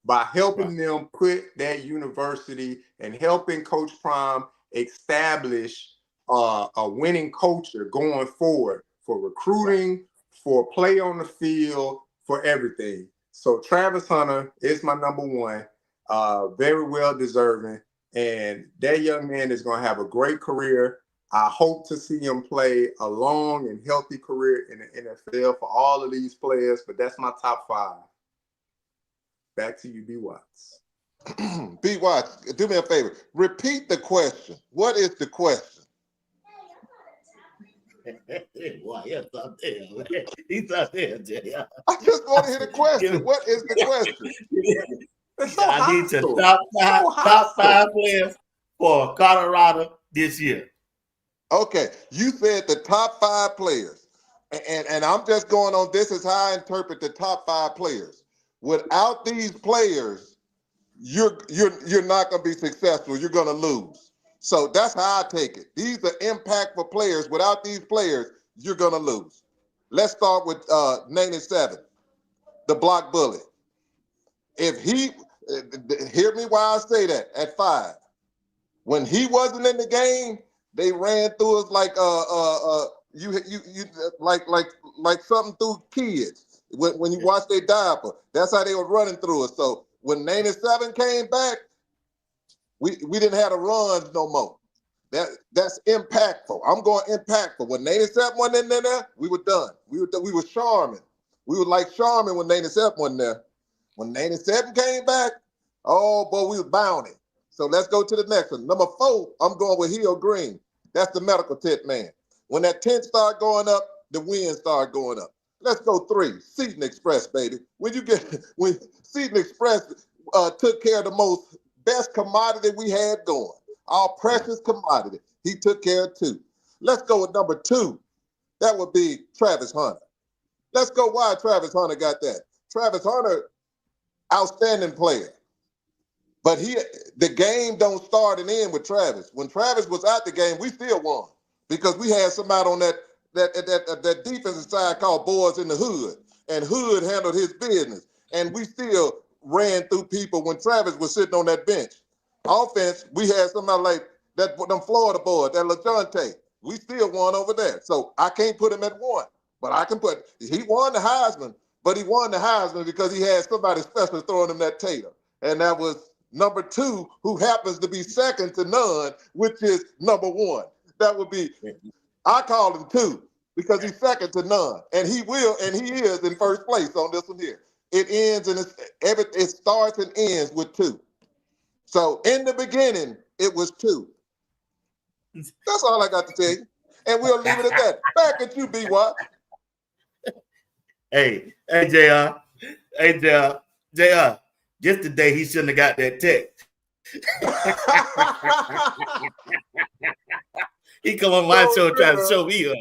by helping them put that university and helping Coach Prime establish a winning culture going forward for recruiting, for play on the field, for everything. So Travis Hunter is my number 1, very well deserving. And that young man is going to have a great career. I hope to see him play a long and healthy career in the NFL for all of these players, but that's my top 5. Back to you, BWatts. BWatts, do me a favor. Repeat the question. What is the question? Why, yes, I'm there, man. He's out there, Jay. I just want to hear the question. What is the question? I need to top five players for Colorado this year. Okay, you said the top 5 players, and I'm just going on. This is how I interpret the top 5 players. Without these players, you're not going to be successful. You're going to lose. So that's how I take it. These are impactful players. Without these players, you're going to lose. Let's start with 97, the block bully. If he, hear me while I say that, at 5, when he wasn't in the game, they ran through us like like something through kids. When you watch their diaper, that's how they were running through us. So when 97 came back, we didn't have the runs no more. That's impactful. I'm going impactful. When 97 wasn't in there, we were done. We were Charmin. We were like Charmin when 97 wasn't there. When 97 came back, oh boy, we was bounding. So let's go to the next one. Number 4, I'm going with Hill Green. That's the medical tent man. When that tent started going up, the wind started going up. Let's go 3, Seton Express, baby. When Seton Express took care of the best commodity we had going, our precious commodity, he took care of 2. Let's go with number 2. That would be Travis Hunter. Let's go why Travis Hunter got that. Travis Hunter, outstanding player. But the game don't start and end with Travis. When Travis was out the game, we still won because we had somebody on that defensive side called Boys in the Hood, and Hood handled his business. And we still ran through people when Travis was sitting on that bench. Offense, we had somebody like them Florida boys, that LeJontay. We still won over there. So I can't put him at 1, but I can he won the Heisman, but he won the Heisman because he had somebody special throwing him that tater. And that was number 2, who happens to be second to none, which is number 1. That would be, I call him 2 because he's second to none. And he is in first place on this one here. It ends and it starts and ends with 2. So in the beginning, it was 2. That's all I got to tell you. And we'll leave it at that. Back at you, BWatts. Hey, JR. Hey, JR. Just today he shouldn't have got that text. He come on my show trying to show me up.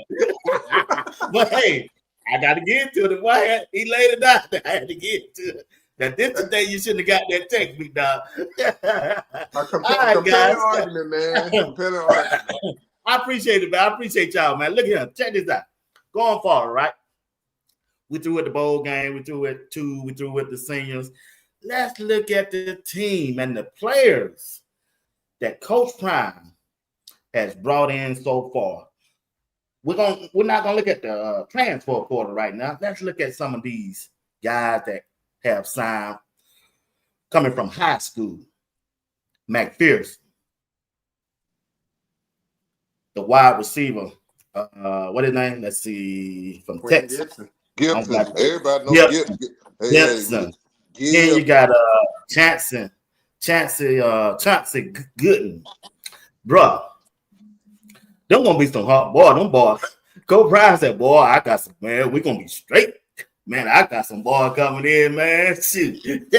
But hey, I got to get to it. Why he laid it out? I had to get to it. That this today you shouldn't have got that text, big dog. All right, guys. Argument, man. Compelling argument. I appreciate it, man. I appreciate y'all, man. Look here. Check this out. Going forward, right? We threw with the bowl game. We threw with two. We threw with the seniors. Let's look at the team and the players that Coach Prime has brought in so far. We're not gonna look at the transfer portal right now. Let's look at some of these guys that have signed coming from high school. McPherson, the wide receiver. What his name? Let's see, from Quentin Texas. Gibson. Everybody knows Gibson. Gibson. Then you got Chancey Gooden. Bruh, them gonna be some hot boy. Them boys. Go Brian said, boy, I got some, man. We gonna be straight. Man, I got some boy coming in, man. Shoot.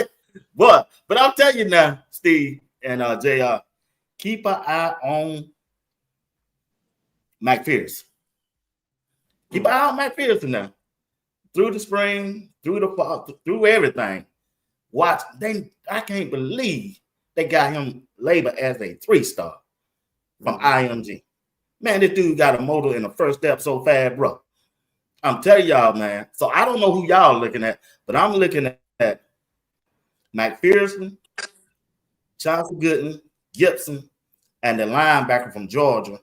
but I'll tell you now, Steve and JR, keep an eye on McPherson. Keep an eye on McPherson now. Through the spring, through the fall, through everything. Watch, I can't believe they got him labeled as a 3-star from IMG. Man, this dude got a motor in the first step so fast, bro. I'm telling y'all, man. So I don't know who y'all looking at, but I'm looking at McPherson, Chauncey Gooden, Gibson, and the linebacker from Georgia.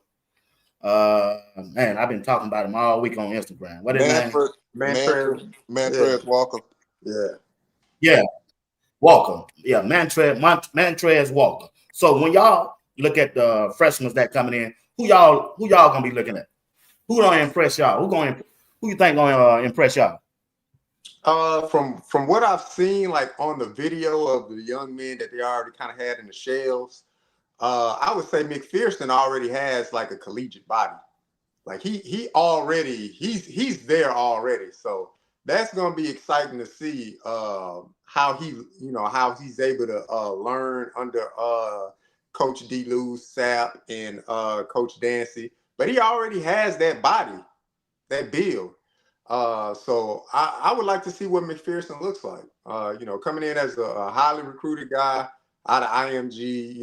Man, I've been talking about him all week on Instagram. What is his name? Mantrez Walker. Yeah. Walker. Yeah, Mantrez Walker. So when y'all look at the freshmen that coming in, who y'all gonna be looking at? Who gonna impress y'all? Who you think gonna impress y'all? From what I've seen, like on the video of the young men that they already kind of had in the shells, I would say McPherson already has like a collegiate body. Like he's there already. So that's gonna be exciting to see how he's able to learn under Coach D. Lou's Sapp and Coach Dancy. But he already has that body, that build. So I would like to see what McPherson looks like. Coming in as a highly recruited guy out of IMG,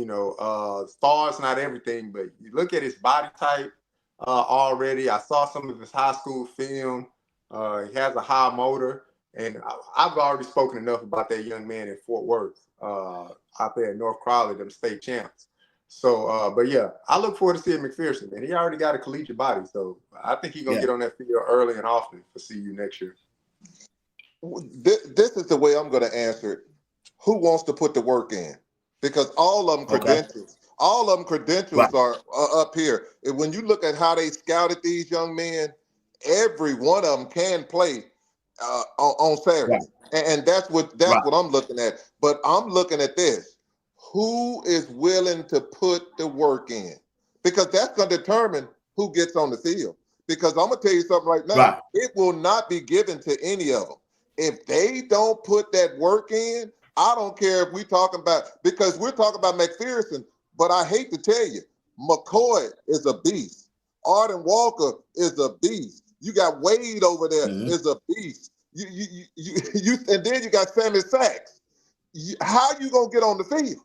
stars not everything, but you look at his body type already. I saw some of his high school film. He has a high motor, and I've already spoken enough about that young man in Fort Worth, out there in North Crowley, them state champs. So, but yeah, I look forward to seeing McPherson, man. He already got a collegiate body, so I think he's gonna get on that field early and often for CU next year. This is the way I'm gonna answer it. Who wants to put the work in? Because all of them credentials, Right. are up here. And when you look at how they scouted these young men, every one of them can play on Saturday, Right. and that's what I'm looking at. But I'm looking at this. Who is willing to put the work in? Because that's going to determine who gets on the field. Because I'm going to tell you something right now. Right. It will not be given to any of them. If they don't put that work in, I don't care if we're talking about, because we're talking about McPherson, but I hate to tell you, McCoy is a beast. Arden Walker is a beast. You got Wade over there is a beast. You and then you got Sammy Sachs. How you going to get on the field?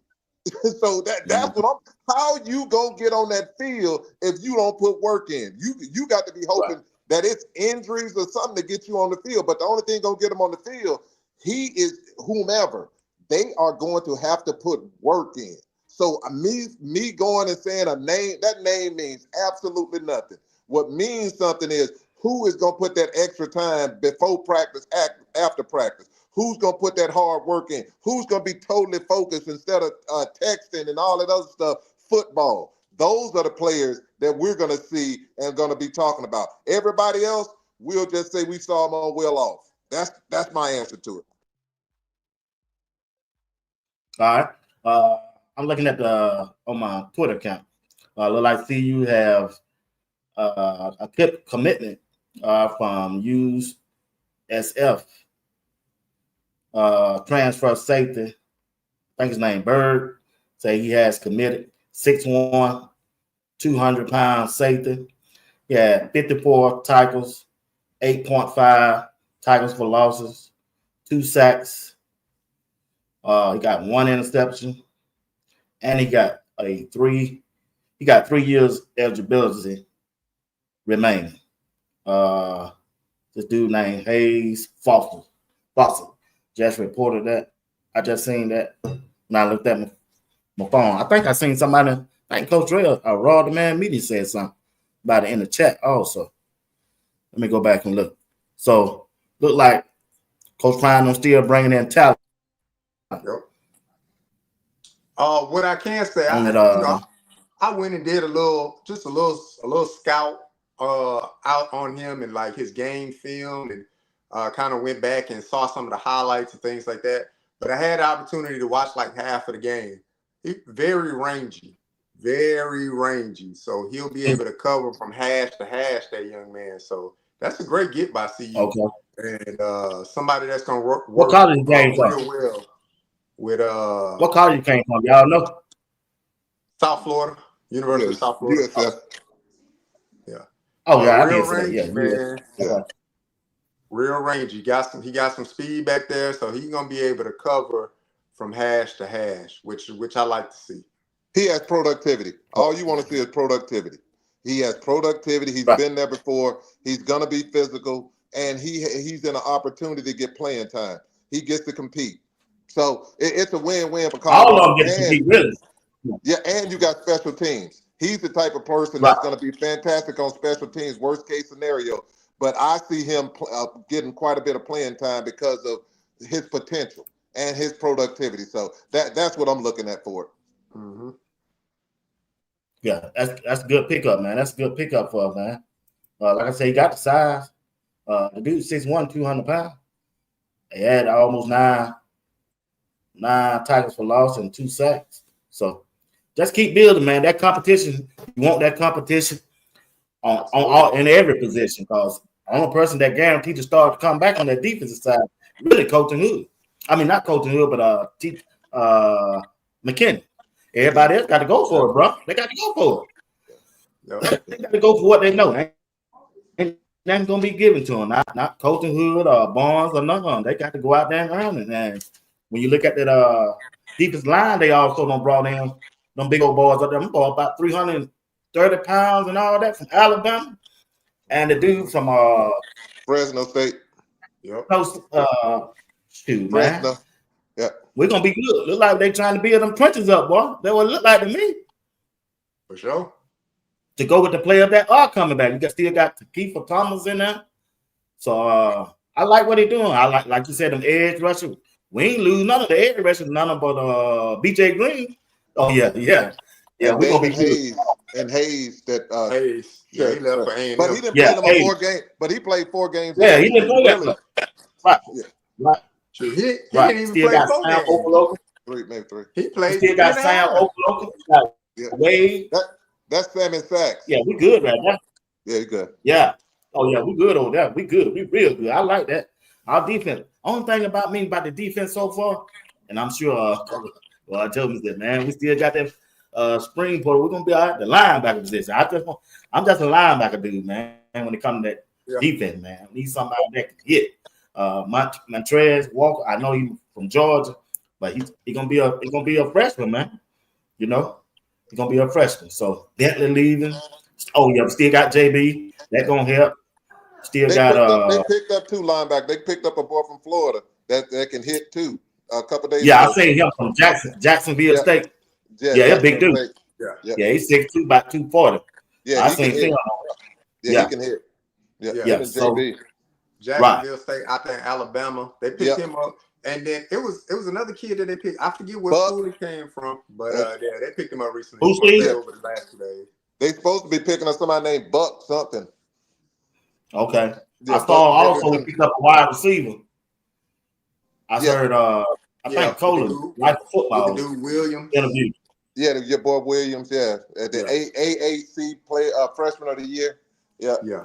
So that's what how you gonna get on that field if you don't put work in? You got to be hoping that it's injuries or something to get you on the field. But the only thing gonna get him on the field, he is whomever. They are going to have to put work in. So me going and saying a name, that name means absolutely nothing. What means something is who is gonna put that extra time before practice, after practice. Who's going to put that hard work in? Who's going to be totally focused instead of texting and all that other stuff? Football. Those are the players that we're going to see and going to be talking about. Everybody else, we'll just say we saw them on well off. That's my answer to it. All right. I'm looking at on my Twitter account. Look like CU have a commitment from SF. Transfer safety. I think his name Bird. Say he has committed 6'1", 200-pound safety. He had 54 tackles, 8.5 tackles for losses, 2 sacks. He got 1 interception, and he got 3 years eligibility remaining. This dude named Hayes Foster just reported that. I just seen that when I looked at my phone. I think I seen somebody. I think Coach Ray, Raw the Man Media said something about it in the chat also. Let me go back and look. So look like Coach Klein still bringing in talent. Yep. What I can say, I went and did a little scout out on him and like his game film, and kind of went back and saw some of the highlights and things like that. But I had the opportunity to watch like half of the game. He's very rangy. So he'll be able to cover from hash to hash, that young man. So that's a great get by CU. Okay. And somebody that's gonna work what college you came from? Real well with what college you came from? Y'all know? South Florida, University of South Florida. USF. Yeah. Oh yeah, real I rangy, did man. Yeah. Real rangy. He got some speed back there, so he's gonna be able to cover from hash to hash, which I like to see. He has productivity. All you want to see is productivity. He has productivity. He's been there before. He's gonna be physical, and he's in an opportunity to get playing time. He gets to compete. So it's a win-win for college. All of them get to compete, really. Yeah, and you got special teams. He's the type of person that's going to be fantastic on special teams, worst case scenario. But I see him getting quite a bit of playing time because of his potential and his productivity. So that's what I'm looking at for it. Mm-hmm. Yeah, that's a good pickup, man. That's a good pickup for him, man. Like I said, he got the size. The dude 6'1", 200 pounds. He had almost nine tackles for loss and 2 sacks. So just keep building, man. That competition, you want that competition on all in every position, because the only person that guaranteed to start to come back on that defensive side, really Colton Hood. I mean, not Colton Hood, but McKinney. Everybody else got to go for it, bro. They got to go for it. Yep. They got to go for what they know. Ain't nothing gonna be given to them. Not Colton Hood or Barnes or none of them. They got to go out there and earn it. And when you look at that defensive line, they also done brought in them big old boys up there. I'm going about 330 pounds and all that from Alabama. And the dude from Fresno State. Yep. Shoot, Fresno. man. Yeah. We're gonna be good. Look like they trying to build them trenches up, boy. That what it look like to me. For sure. To go with the players that are coming back. You still got Kiefer Thomas in there. So I like what they're doing. I like you said, them edge rushers. We ain't lose none of the edge rushers, none of but BJ Green. Oh yeah. And we're gonna be Hayes and Hayes that Hayes. Yeah, he left for A&M. But he didn't play them 4 games. But he played 4 games. Yeah, he didn't play that. Right. Yeah. Right. He didn't even still play got 4 Sam games. Okoloka. 3, maybe 3. He played. Still got Sam Okoloka. Yeah. Wade. That's Salmon Sachs. Yeah, we good right now. Yeah, you good. Yeah. Oh yeah, we good over there. We good. We real good. I like that. Our defense. Only thing about the defense so far, and I'm sure I told me that, man, we still got that spring portal. We're gonna be all right. The linebacker position. I'm just a linebacker dude, man. When it comes to that defense, man, I need somebody that can hit. Montrez Walker. I know he's from Georgia, but he's gonna be a freshman, man. You know, he's gonna be a freshman. So Bentley leaving. Oh yeah, we still got JB. That gonna help. Still They picked up 2 linebackers. They picked up a boy from Florida that can hit too. A couple days. Yeah, ago. I seen him from Jacksonville State. Yeah, he's a big dude. Yeah, he's 6'2", about 240. Yeah, I seen him. Yeah, he can hit. Yeah. JB. Jacksonville State, I think Alabama. They picked him up, and then it was another kid that they picked. I forget what school he came from, but they picked him up recently. Over the last 2 days. They supposed to be picking up somebody named Buck something. Okay. Yeah, I saw also we picked up a wide receiver. I heard think Colin like football. The dude Williams interview. Yeah, your boy Williams, the AAC play freshman of the year. Yeah.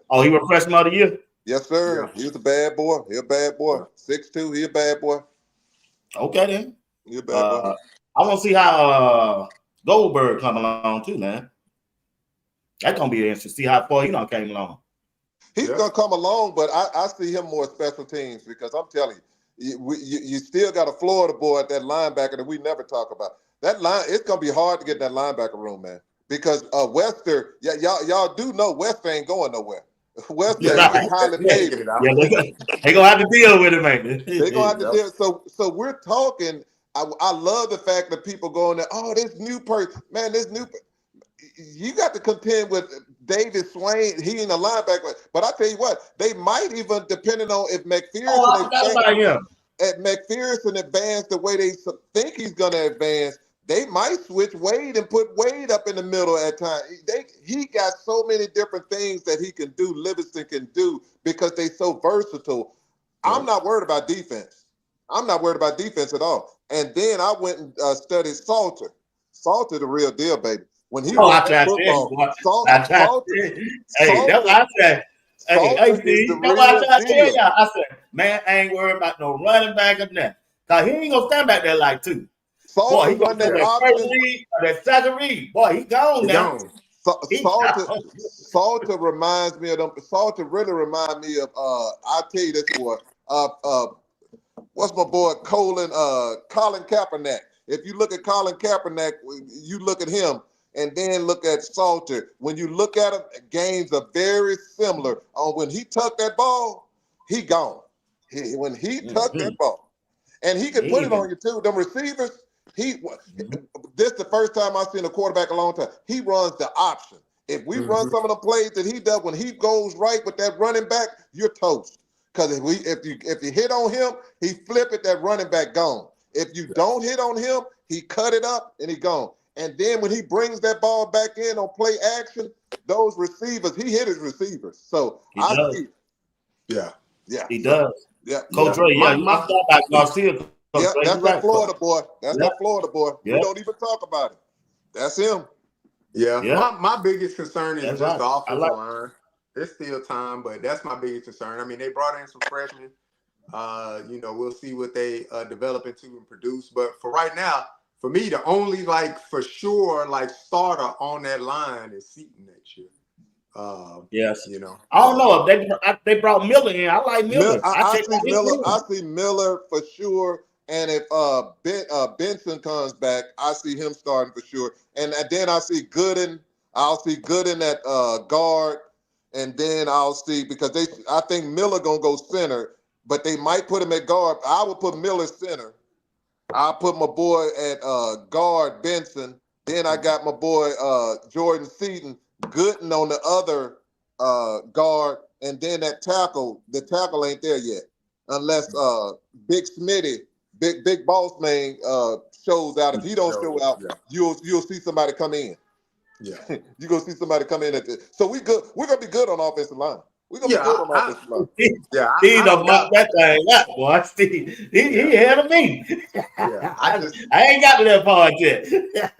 Oh, he was freshman of the year? Yes, sir. Yeah. He was a bad boy. He a bad boy. 6'2", he a bad boy. Okay then. He a bad boy. I want to see how Goldberg come along too, man. That's gonna be interesting. See how far he came along. He's gonna come along, but I see him more special teams because I'm telling you, you still got a Florida boy at that linebacker that we never talk about. That line, it's gonna be hard to get that linebacker room, man. Because Wester, y'all do know Wester ain't going nowhere. Wester, Yeah, he's highly paid. they gonna have to deal with it, man. They're gonna have to deal. So we're talking. I love the fact that people going there. Oh, this new person, man. You got to contend with David Swain. He ain't a linebacker, but I tell you what, they might even, depending on if I forgot about him. McPherson advance the way they think he's going to advance, they might switch Wade and put Wade up in the middle at times. He got so many different things that he can do. Livingston can do because they so versatile. Yeah. I'm not worried about defense. I'm not worried about defense at all. And then I went and studied Salter. Salter, the real deal, baby. When he runs football, Salter that's what I said. Hey, Steve, that's what I tell y'all. I said, man, I ain't worried about no running back or nothing. Because he ain't going to stand back there like two. Boy, he got that first read, that second read. Boy, he gone now. Salter reminds me of them. Salter really reminds me of, I'll tell you this, boy. What's my boy, Colin Kaepernick. If you look at Colin Kaepernick, you look at him. And then look at Salter. When you look at him, games are very similar. When he tucked that ball, he gone. When he tucked that ball, and he can put it on you too. Them receivers, this is the first time I've seen a quarterback in a long time. He runs the option. If we run some of the plays that he does, when he goes right with that running back, you're toast. Because if you hit on him, he flip it. That running back gone. If you don't hit on him, he cut it up and he gone. And then when he brings that ball back in on play action, those receivers, he hit his receivers. So he does. He does. Yeah. Coach Ray, you must start back Garcia. Yeah, that's that Florida boy. That's that Florida boy. Yeah. We don't even talk about it. That's him. Yeah. My biggest concern is just the offensive line. There's still time, but that's my biggest concern. I mean, they brought in some freshmen. We'll see what they develop into and produce. But for right now, for me, the only for sure starter on that line is Seaton next year. Yes. I don't know if they brought Miller in. I like Miller. I see Miller for sure. And if Benson comes back, I see him starting for sure. And then I see Gooden. I'll see Gooden at guard. And then I'll see, because I think Miller gonna go center, but they might put him at guard. I would put Miller center. I'll put my boy at guard, Benson. Then I got my boy Jordan Seaton, Gooden on the other guard, and then that tackle. The tackle ain't there yet, unless Big Smitty, Big Boss Man shows out. If he don't show out, you'll see somebody come in. Yeah, you're gonna see somebody come in so we good. We're gonna be good on offensive line. We're gonna be good on offensive line. Steve done mocked that thing up, boy. Steve, he ahead of me. Yeah, I ain't got to that part yet. Yeah,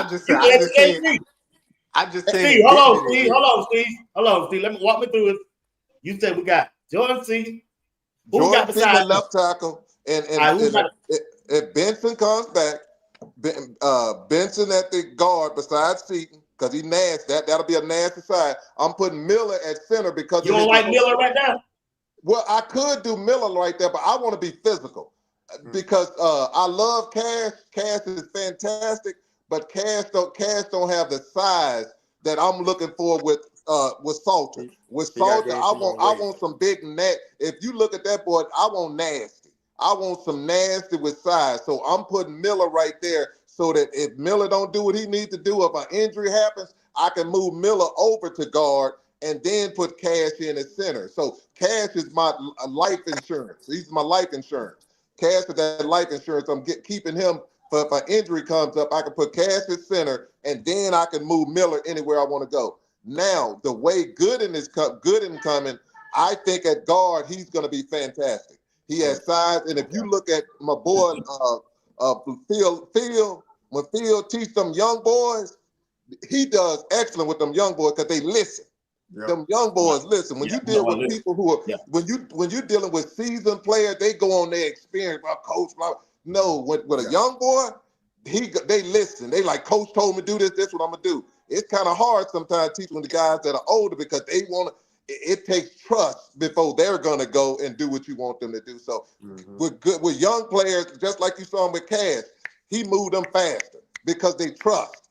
Steve, hold on, Steve. Let me walk me through it. You said we got Jordan C. Jordan C, the left tackle, and if Benson comes back, Benson at the guard beside Seaton, because he nasty. That'll be a nasty side. I'm putting Miller at center because you don't like Miller right now. Well, I could do Miller right there, but I want to be physical because I love Cash. Cash is fantastic, but Cash don't have the size that I'm looking for with Salter. With Salter, I want some big net. If you look at that boy, I want nasty. I want some nasty with size. So I'm putting Miller right there so that if Miller don't do what he needs to do, if an injury happens, I can move Miller over to guard and then put Cash in at center. So Cash is my life insurance. He's my life insurance. Cash is that life insurance. I'm keeping him for if an injury comes up, I can put Cash at center, and then I can move Miller anywhere I want to go. Now, the way Gooden coming, I think at guard, he's going to be fantastic. He has size, and if you look at my boy Phil, when Phil teach them young boys, he does excellent with them young boys because they listen. Yep. Them young boys, listen, when you deal with people who are, when you're dealing with seasoned players, they go on their experience, coach, blah. No, with a young boy, they listen. They like, coach told me to do this, this what I'm gonna do. It's kind of hard sometimes teaching the guys that are older because they want to, it takes trust before they're gonna go and do what you want them to do. So with young players, just like you saw him with Cash, he moved them faster because they trust.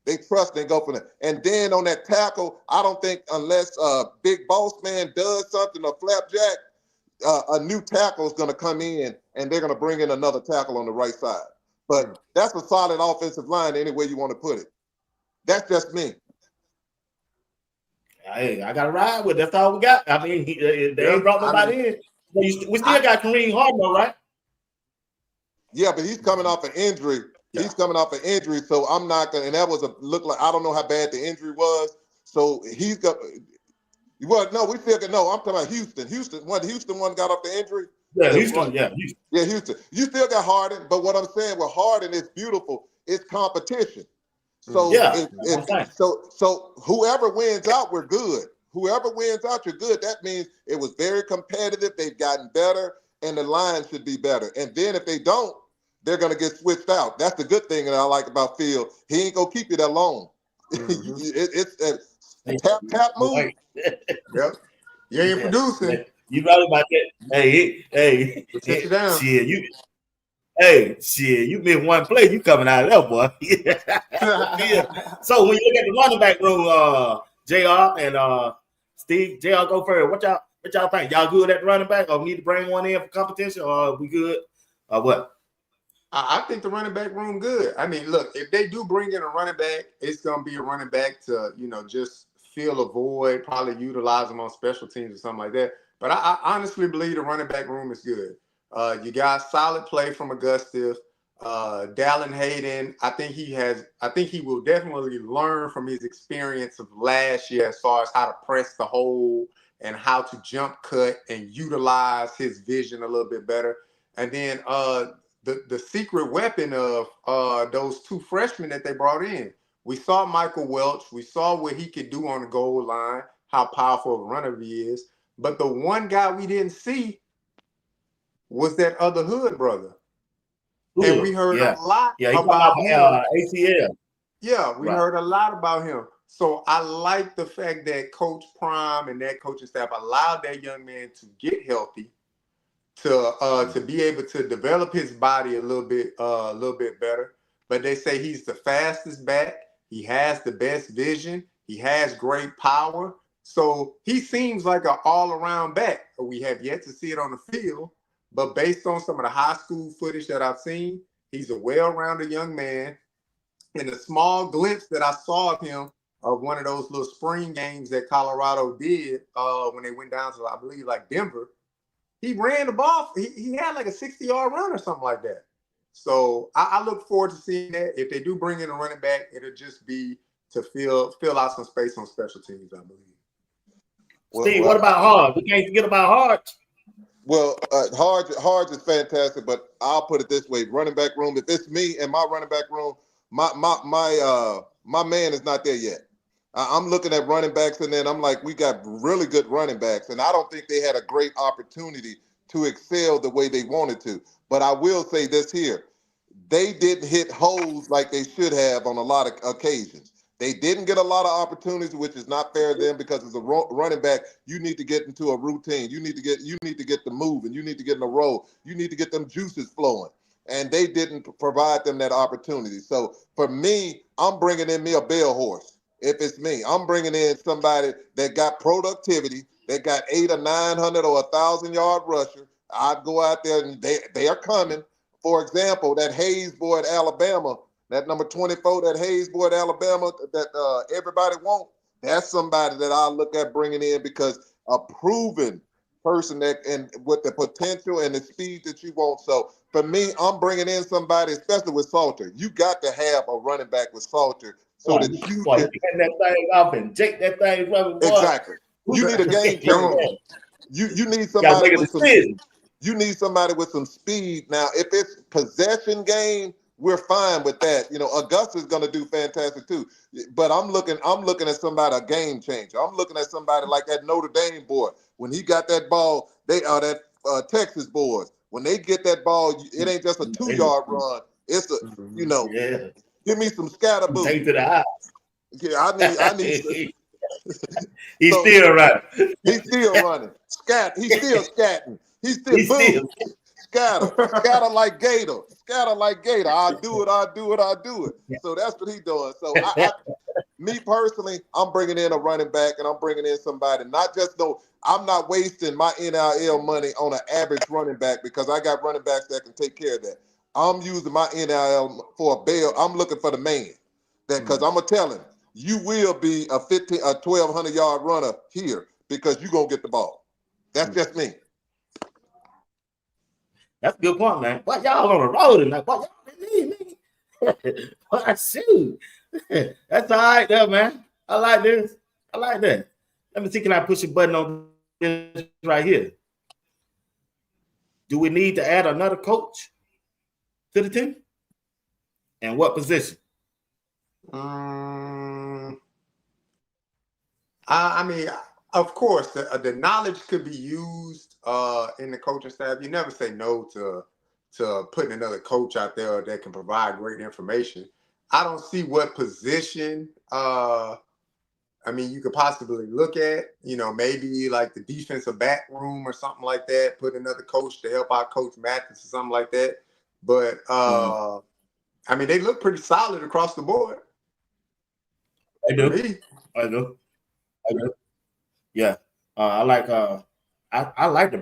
They trust and go for it. And then on that tackle, I don't think unless Big Boss Man does something, or Flapjack, a new tackle is going to come in and they're going to bring in another tackle on the right side. But that's a solid offensive line any way you want to put it. That's just me. Hey, I got to ride with it. That's all we got. I mean, they ain't brought nobody in. We still got Kareem Hartman, right? Yeah, but he's coming off an injury. Yeah. He's coming off an injury, so I'm not gonna. And that was look like I don't know how bad the injury was. So he's got. Well, no, we still got. No, I'm talking about Houston. Houston one got off the injury. Yeah, Houston. Yeah, Houston. Yeah, Houston. You still got Harden, but what I'm saying with Harden is beautiful. It's competition. So so whoever wins out, we're good. Whoever wins out, you're good. That means it was very competitive. They've gotten better, and the line should be better. And then if they don't, they're going to get switched out. That's the good thing that I like about Phil. He ain't going to keep you that long. It's tap move. Yep. You ain't producing. You right about that. Hey, sit down. Shit, you miss one play, you coming out of there, boy. So when you look at the running back room, JR and Steve, JR go first. What y'all think? Y'all good at the running back, or need to bring one in for competition, or we good? Or what? I think the running back room good. I mean, look, if they do bring in a running back, it's going to be a running back to, just fill a void, probably utilize them on special teams or something like that. But I honestly believe the running back room is good. You got solid play from Augustus. Dallin Hayden, I think he will definitely learn from his experience of last year as far as how to press the hole and how to jump cut and utilize his vision a little bit better. And then the secret weapon of those two freshmen that they brought in. We saw Michael Welch. We saw what he could do on the goal line, how powerful of a runner he is. But the one guy we didn't see was that other Hood brother. Ooh, and we heard a lot about him. ACL. Yeah, we heard a lot about him. So I like the fact that Coach Prime and that coaching staff allowed that young man to get healthy, to be able to develop his body a little bit better. But they say he's the fastest back. He has the best vision. He has great power. So he seems like an all-around back. We have yet to see it on the field. But based on some of the high school footage that I've seen, he's a well-rounded young man. And the small glimpse that I saw of him of one of those little spring games that Colorado did when they went down to, I believe, like Denver, he ran the ball. He had like a 60-yard run or something like that. So I look forward to seeing that. If they do bring in a running back, it'll just be to fill out some space on special teams, I believe. Steve, what about Hard? We can't forget about Hard. Well, Hard is fantastic, but I'll put it this way: running back room. If it's me and my running back room, my man is not there yet. I'm looking at running backs, and then I'm like, we got really good running backs, and I don't think they had a great opportunity to excel the way they wanted to. But I will say this here: they didn't hit holes like they should have on a lot of occasions. They didn't get a lot of opportunities, which is not fair to them, because as a running back, you need to get into a routine. You need to get the moving. You need to get in a roll. You need to get them juices flowing. And they didn't provide them that opportunity. So for me, I'm bringing in me a bell horse. If it's me, I'm bringing in somebody that got productivity, that got 800 or 900 or 1,000-yard rusher. I'd go out there and they are coming. For example, that Hayes boy at Alabama, that number 24, that Hayes boy at Alabama that everybody wants, that's somebody that I'll look at bringing in, because a proven person that and with the potential and the speed that you want. So for me, I'm bringing in somebody, especially with Salter. You got to have a running back with Salter so that you can turn that thing off and take that thing from the exactly. You need a game changer. You need somebody with some. You need somebody with some speed. Now, if it's possession game, we're fine with that. You know, Augusta's going to do fantastic too. But I'm looking at somebody, a game changer. I'm looking at somebody like that Notre Dame boy. When he got that ball, they are that Texas boys. When they get that ball, it ain't just a 2-yard run. It's a, you know, give me some scatter boo. Take to the eye. Yeah, I need. He's still running. He's still running. He's still scatting. He's still boom. Scatter like Gator. Scatter like Gator. I do it. So that's what he's doing. So me personally, I'm bringing in a running back, and I'm bringing in somebody. I'm not wasting my NIL money on an average running back because I got running backs that can take care of that. I'm using my NIL for a bail. I'm looking for the man because I'm gonna tell him you will be a 1,200-yard runner here because you're gonna get the ball. That's just me. That's a good point, man. What y'all on the road tonight? What y'all need me? What I see? That's all right there, man. I like this. I like that. Let me see, can I push a button on this right here? Do we need to add another coach to the team? And what position? I mean, of course, the knowledge could be used in the coaching staff. You never say no to putting another coach out there that can provide great information. I don't see what position. I mean, you could possibly look at, you know, maybe like the defensive back room or something like that. Put another coach to help out Coach Mathis or something like that. But I mean, they look pretty solid across the board. I do. Yeah. I like the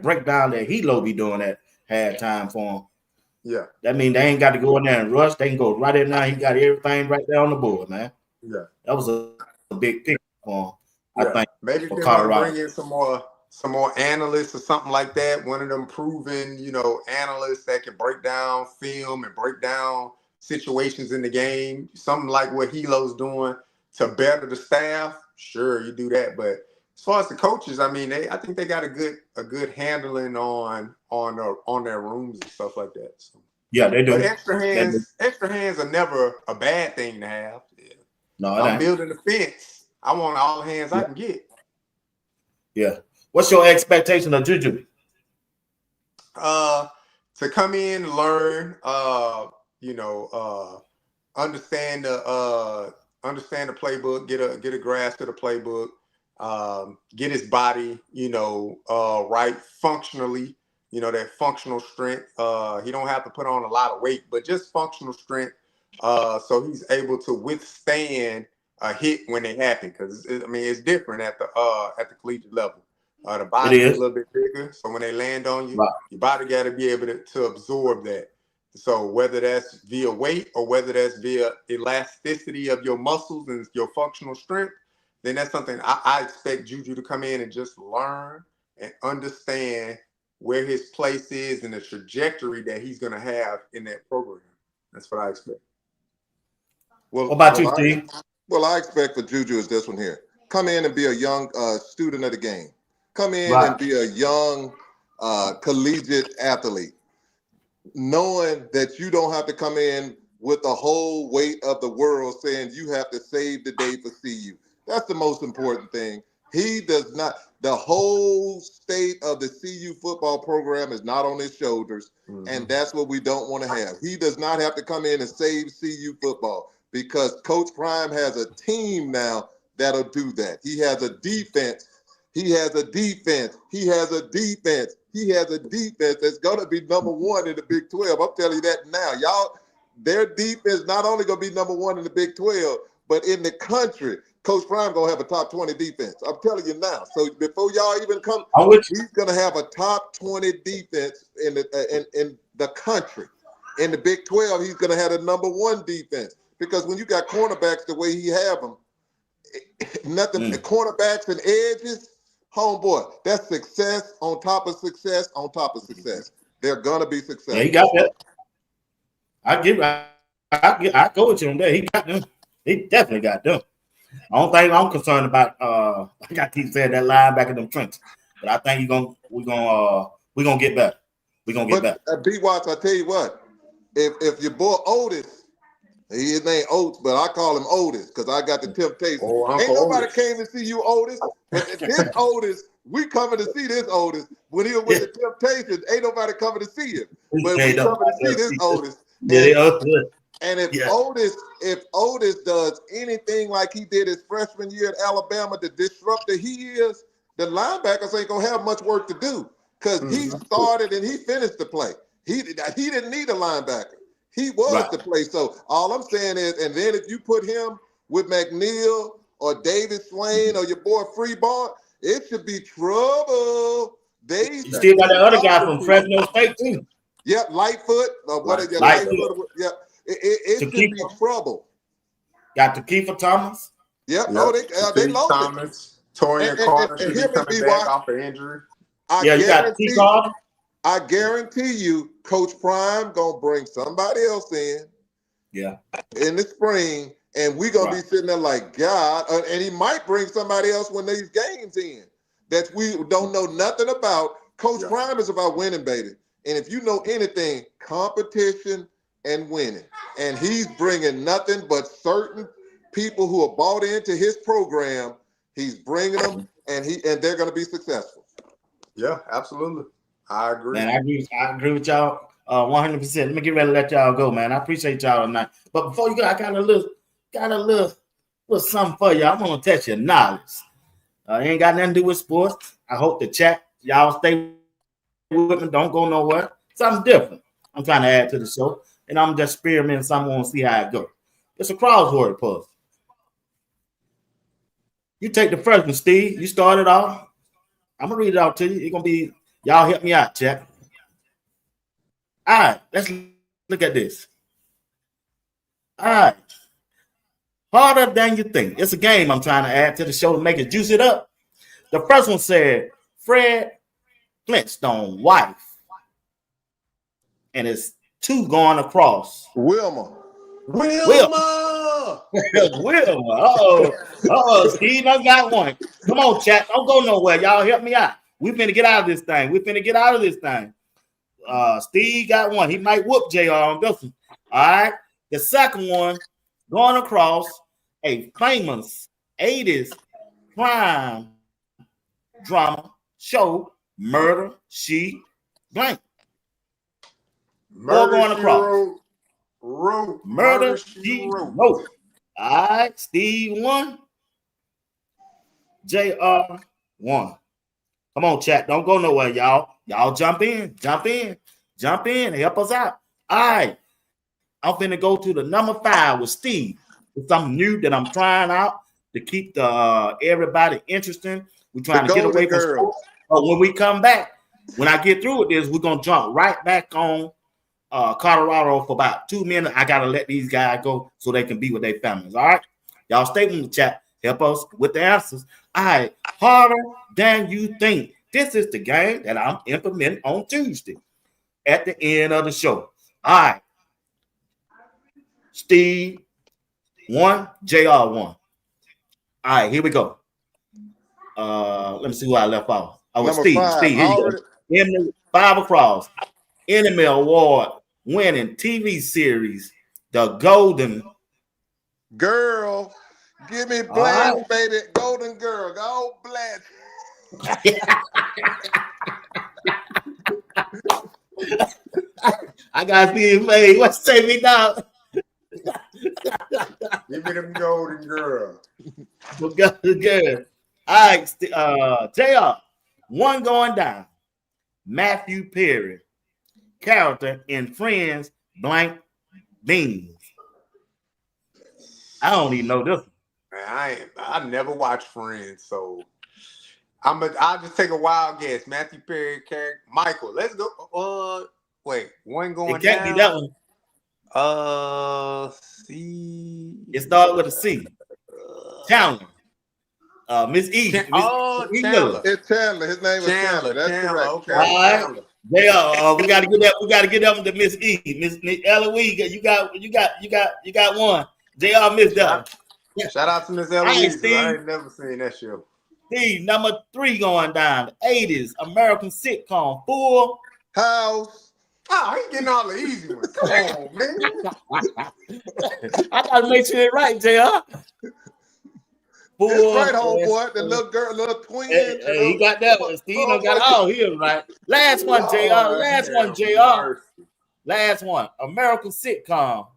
breakdown that Hilo be doing at halftime for him. Yeah. That means they ain't got to go in there and rush. They can go right in there. He got everything right there on the board, man. Yeah. That was a big thing for him. I think maybe for they want to Colorado. bring in some more analysts or something like that. One of them proven, you know, analysts that can break down film and break down situations in the game. Something like what Hilo's doing to better the staff. Sure, you do that, but as far as the coaches, I mean, I think they got a good handling on their rooms and stuff like that. So. Yeah, they do. But extra hands are never a bad thing to have. Yeah. No, I'm building the fence. I want all the hands I can get. Yeah. What's your expectation of Juju? To come in and learn, understand the playbook, get a grasp of the playbook, get his body, right functionally, that functional strength. He don't have to put on a lot of weight, but just functional strength. So he's able to withstand a hit when they happen, because it's different at the collegiate level. The body is a little bit bigger, so when they land on you, your body got to be able to absorb that. So whether that's via weight or whether that's via elasticity of your muscles and your functional strength, then that's something I expect Juju to come in and just learn and understand where his place is and the trajectory that he's going to have in that program. That's what I expect. What about you, Steve? Well, I expect for Juju is this one here. Come in and be a young student of the game. Come in and be a young collegiate athlete, knowing that you don't have to come in with the whole weight of the world saying you have to save the day for CU. That's the most important thing. He does not. The whole state of the CU football program is not on his shoulders, and that's what we don't want to have. He does not have to come in and save CU football because Coach Prime has a team now that'll do that. He has a defense. He has a defense. He has a defense. He has a defense that's going to be number one in the Big 12. I'm telling you that now. Y'all, their defense not only going to be number one in the Big 12, but in the country. Coach Prime going to have a top 20 defense. I'm telling you now. So before y'all even come, he's going to have a top 20 defense in the country. In the Big 12, he's going to have the number one defense. Because when you got cornerbacks the way he have them, nothing, cornerbacks and edges, homeboy, that's success on top of success on top of success. They're gonna be successful. Yeah, he got that. I go with you on that. He got them. He definitely got them. I don't think I'm concerned about. I got to keep saying that line back in them trenches, but I think we're gonna get better. We're gonna get better. BWatts, I tell you what, if your boy Otis, his name Oates, but I call him Otis because I got the Temptations. Oh, Ain't Uncle nobody Otis. came to see you, Otis, but this Otis, we coming to see this Otis. When he was with the Temptations, ain't nobody coming to see him, but we coming to see this Otis. And if Otis does anything like he did his freshman year at Alabama, the disruptor he is, the linebackers ain't gonna have much work to do because he started and he finished the play. He didn't need a linebacker. He was the play. So all I'm saying is, and then if you put him with McNeil or David Swain or your boy Freeborn, it should be trouble. You still got the other guy from Fresno State too. Yep, Lightfoot. Lightfoot. Yep. It should be trouble. Got to Kiefer Thomas. Yep. No, they loaded. Thomas, Torian Carter should be coming back off the injury. You got T. Carter. I guarantee you, Coach Prime gonna bring somebody else in. Yeah. In the spring, and we gonna be sitting there like God. And he might bring somebody else when these games in that we don't know nothing about. Coach Prime is about winning, baby. And if you know anything, competition and winning. And he's bringing nothing but certain people who are bought into his program. He's bringing them, and they're going to be successful. Yeah, absolutely. I agree. Man, I agree with y'all 100%. Let me get ready to let y'all go, man. I appreciate y'all tonight. But before you go, I got a little something for you. I want to test your knowledge. It ain't got nothing to do with sports. I hope the chat, y'all stay with me. Don't go nowhere. Something different I'm trying to add to the show. And I'm just experimenting something. I want to see how it goes. It's a crossword puzzle. You take the first one, Steve. You start it off. I'm going to read it out to you. It's going to be, y'all help me out, chat. All right, let's look at this. All right. Harder than you think. It's a game I'm trying to add to the show to make it juice it up. The first one said, Fred Flintstone wife. And it's two going across. Wilma. Wilma. Oh, Steve, I got one. Come on, chat. Don't go nowhere. Y'all help me out. We finna get out of this thing. Steve got one. He might whoop JR on this one. All right. The second one going across a famous 80s crime drama show, Murder, She, Blank. Murder, going across. Murder, She, Wrote. All right. Steve 1. JR 1. Come on, chat. Don't go nowhere, y'all. Y'all jump in. Help us out. All right. I'm finna go to the number 5 with Steve. It's something new that I'm trying out to keep the everybody interesting. We're trying to get away from sports. But when we come back, when I get through with this, we're gonna jump right back on Colorado for about 2 minutes. I gotta let these guys go so they can be with their families. All right. Y'all stay in the chat. Help us with the answers. All right. Harder than you think. This is the game that I'm implementing on Tuesday at the end of the show. All right. Steve 1, JR 1. All right, here we go. Let me see who I left off. I was Steve. 5. Steve, here you go. Emily 5 across. Emmy Award winning TV series, The Golden Girl. Give me Blanche, baby. Golden Girl. Go Blanche. I got Steve May. What's say me now? Give me them Golden Girl. Good. All right, JR. 1 going down. Matthew Perry. Character in Friends, Blank Beans. I don't even know this one. Man, I never watched Friends, so I'll just take a wild guess. Matthew Perry character. Michael, let's go. Wait, 1 going down. It can't be that one. C. It started with a C. Chandler. Miss E. Chandler. It's Chandler. His name is Chandler. That's correct. Okay. All right. We gotta get that. We gotta get that one to Miss E. Miss Eloise. You got one. JR missed that. Shout out to Miss Eloise. Right, I ain't never seen that show. Steve, number 3 going down. 80s American sitcom, Full House. Oh, he getting all the easy ones. Come on, man. I gotta make sure it's right, JR. It's right, homeboy. The little girl, little twin. Hey, he got that one. Steve done got all his right. Last one, JR. Last one, JR. Mercy. Last one. American sitcom.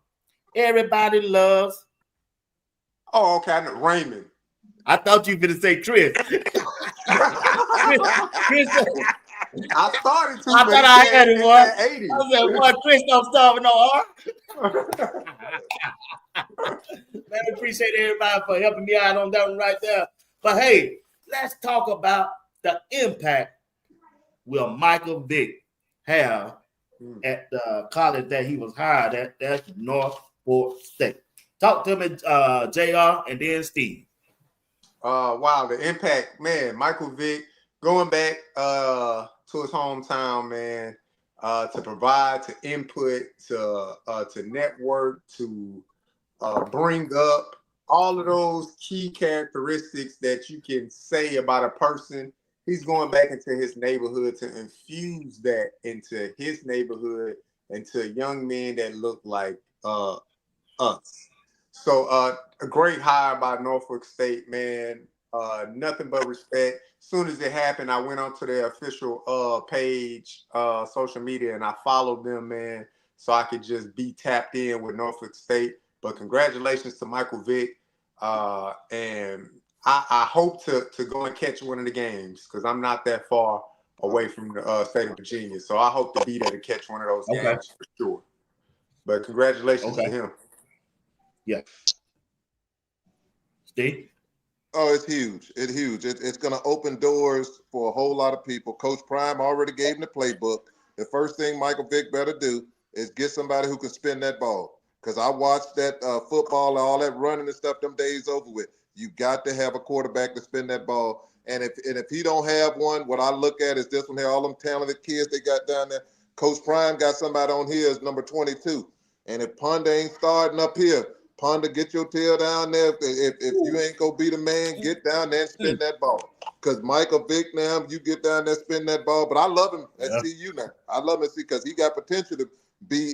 Everybody loves. Oh, okay. I know Raymond. I thought you were gonna say Chris. Chris, I started to. I thought I had it, boy. I 80. said, boy, Chris don't start with no R. Man, I appreciate everybody for helping me out on that one right there. But hey, let's talk about the impact will Michael Vick have at the college that he was hired at. That's Norfolk State. Talk to me, JR, and then Steve. Wow, the impact, man. Michael Vick going back to his hometown, man, to provide, to input, to network, to bring up all of those key characteristics that you can say about a person. He's going back into his neighborhood to infuse that into his neighborhood and to young men that look like us. So a great hire by Norfolk State, man. Nothing but respect. As soon as it happened, I went onto their official page, social media, and I followed them, man, so I could just be tapped in with Norfolk State. But congratulations to Michael Vick. And I hope to go and catch one of the games because I'm not that far away from the state of Virginia. So I hope to be there to catch one of those games for sure. But congratulations to him. Yeah. Steve? Oh, it's huge. It's huge. It's going to open doors for a whole lot of people. Coach Prime already gave him the playbook. The first thing Michael Vick better do is get somebody who can spin that ball. Because I watched that football and all that running and stuff, them days over with. You got to have a quarterback to spin that ball. And if he don't have one, what I look at is this one here, all them talented kids they got down there. Coach Prime got somebody on here as number 22. And if Punda ain't starting up here, Punda, get your tail down there. If you ain't gonna be the man, get down there and spin that ball. Because Michael Vick now, you get down there, spin that ball. But I love him at CU now. I love him because he got potential to be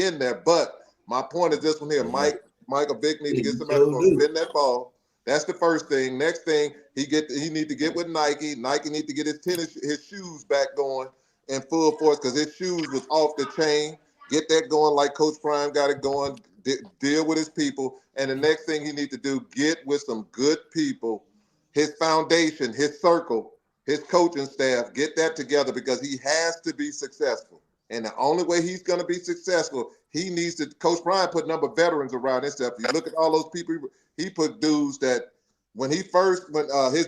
in there. But my point is this one here. Michael Vick needs to get somebody who's gonna spin that ball. That's the first thing. Next thing, he need to get with Nike. Nike need to get his shoes back going in full force because his shoes was off the chain. Get that going like Coach Prime got it going. Deal with his people. And the next thing he needs to do, get with some good people, his foundation, his circle, his coaching staff, get that together because he has to be successful. And the only way he's going to be successful, he needs to, Coach Prime put a number of veterans around himself. You look at all those people, he put dudes that when his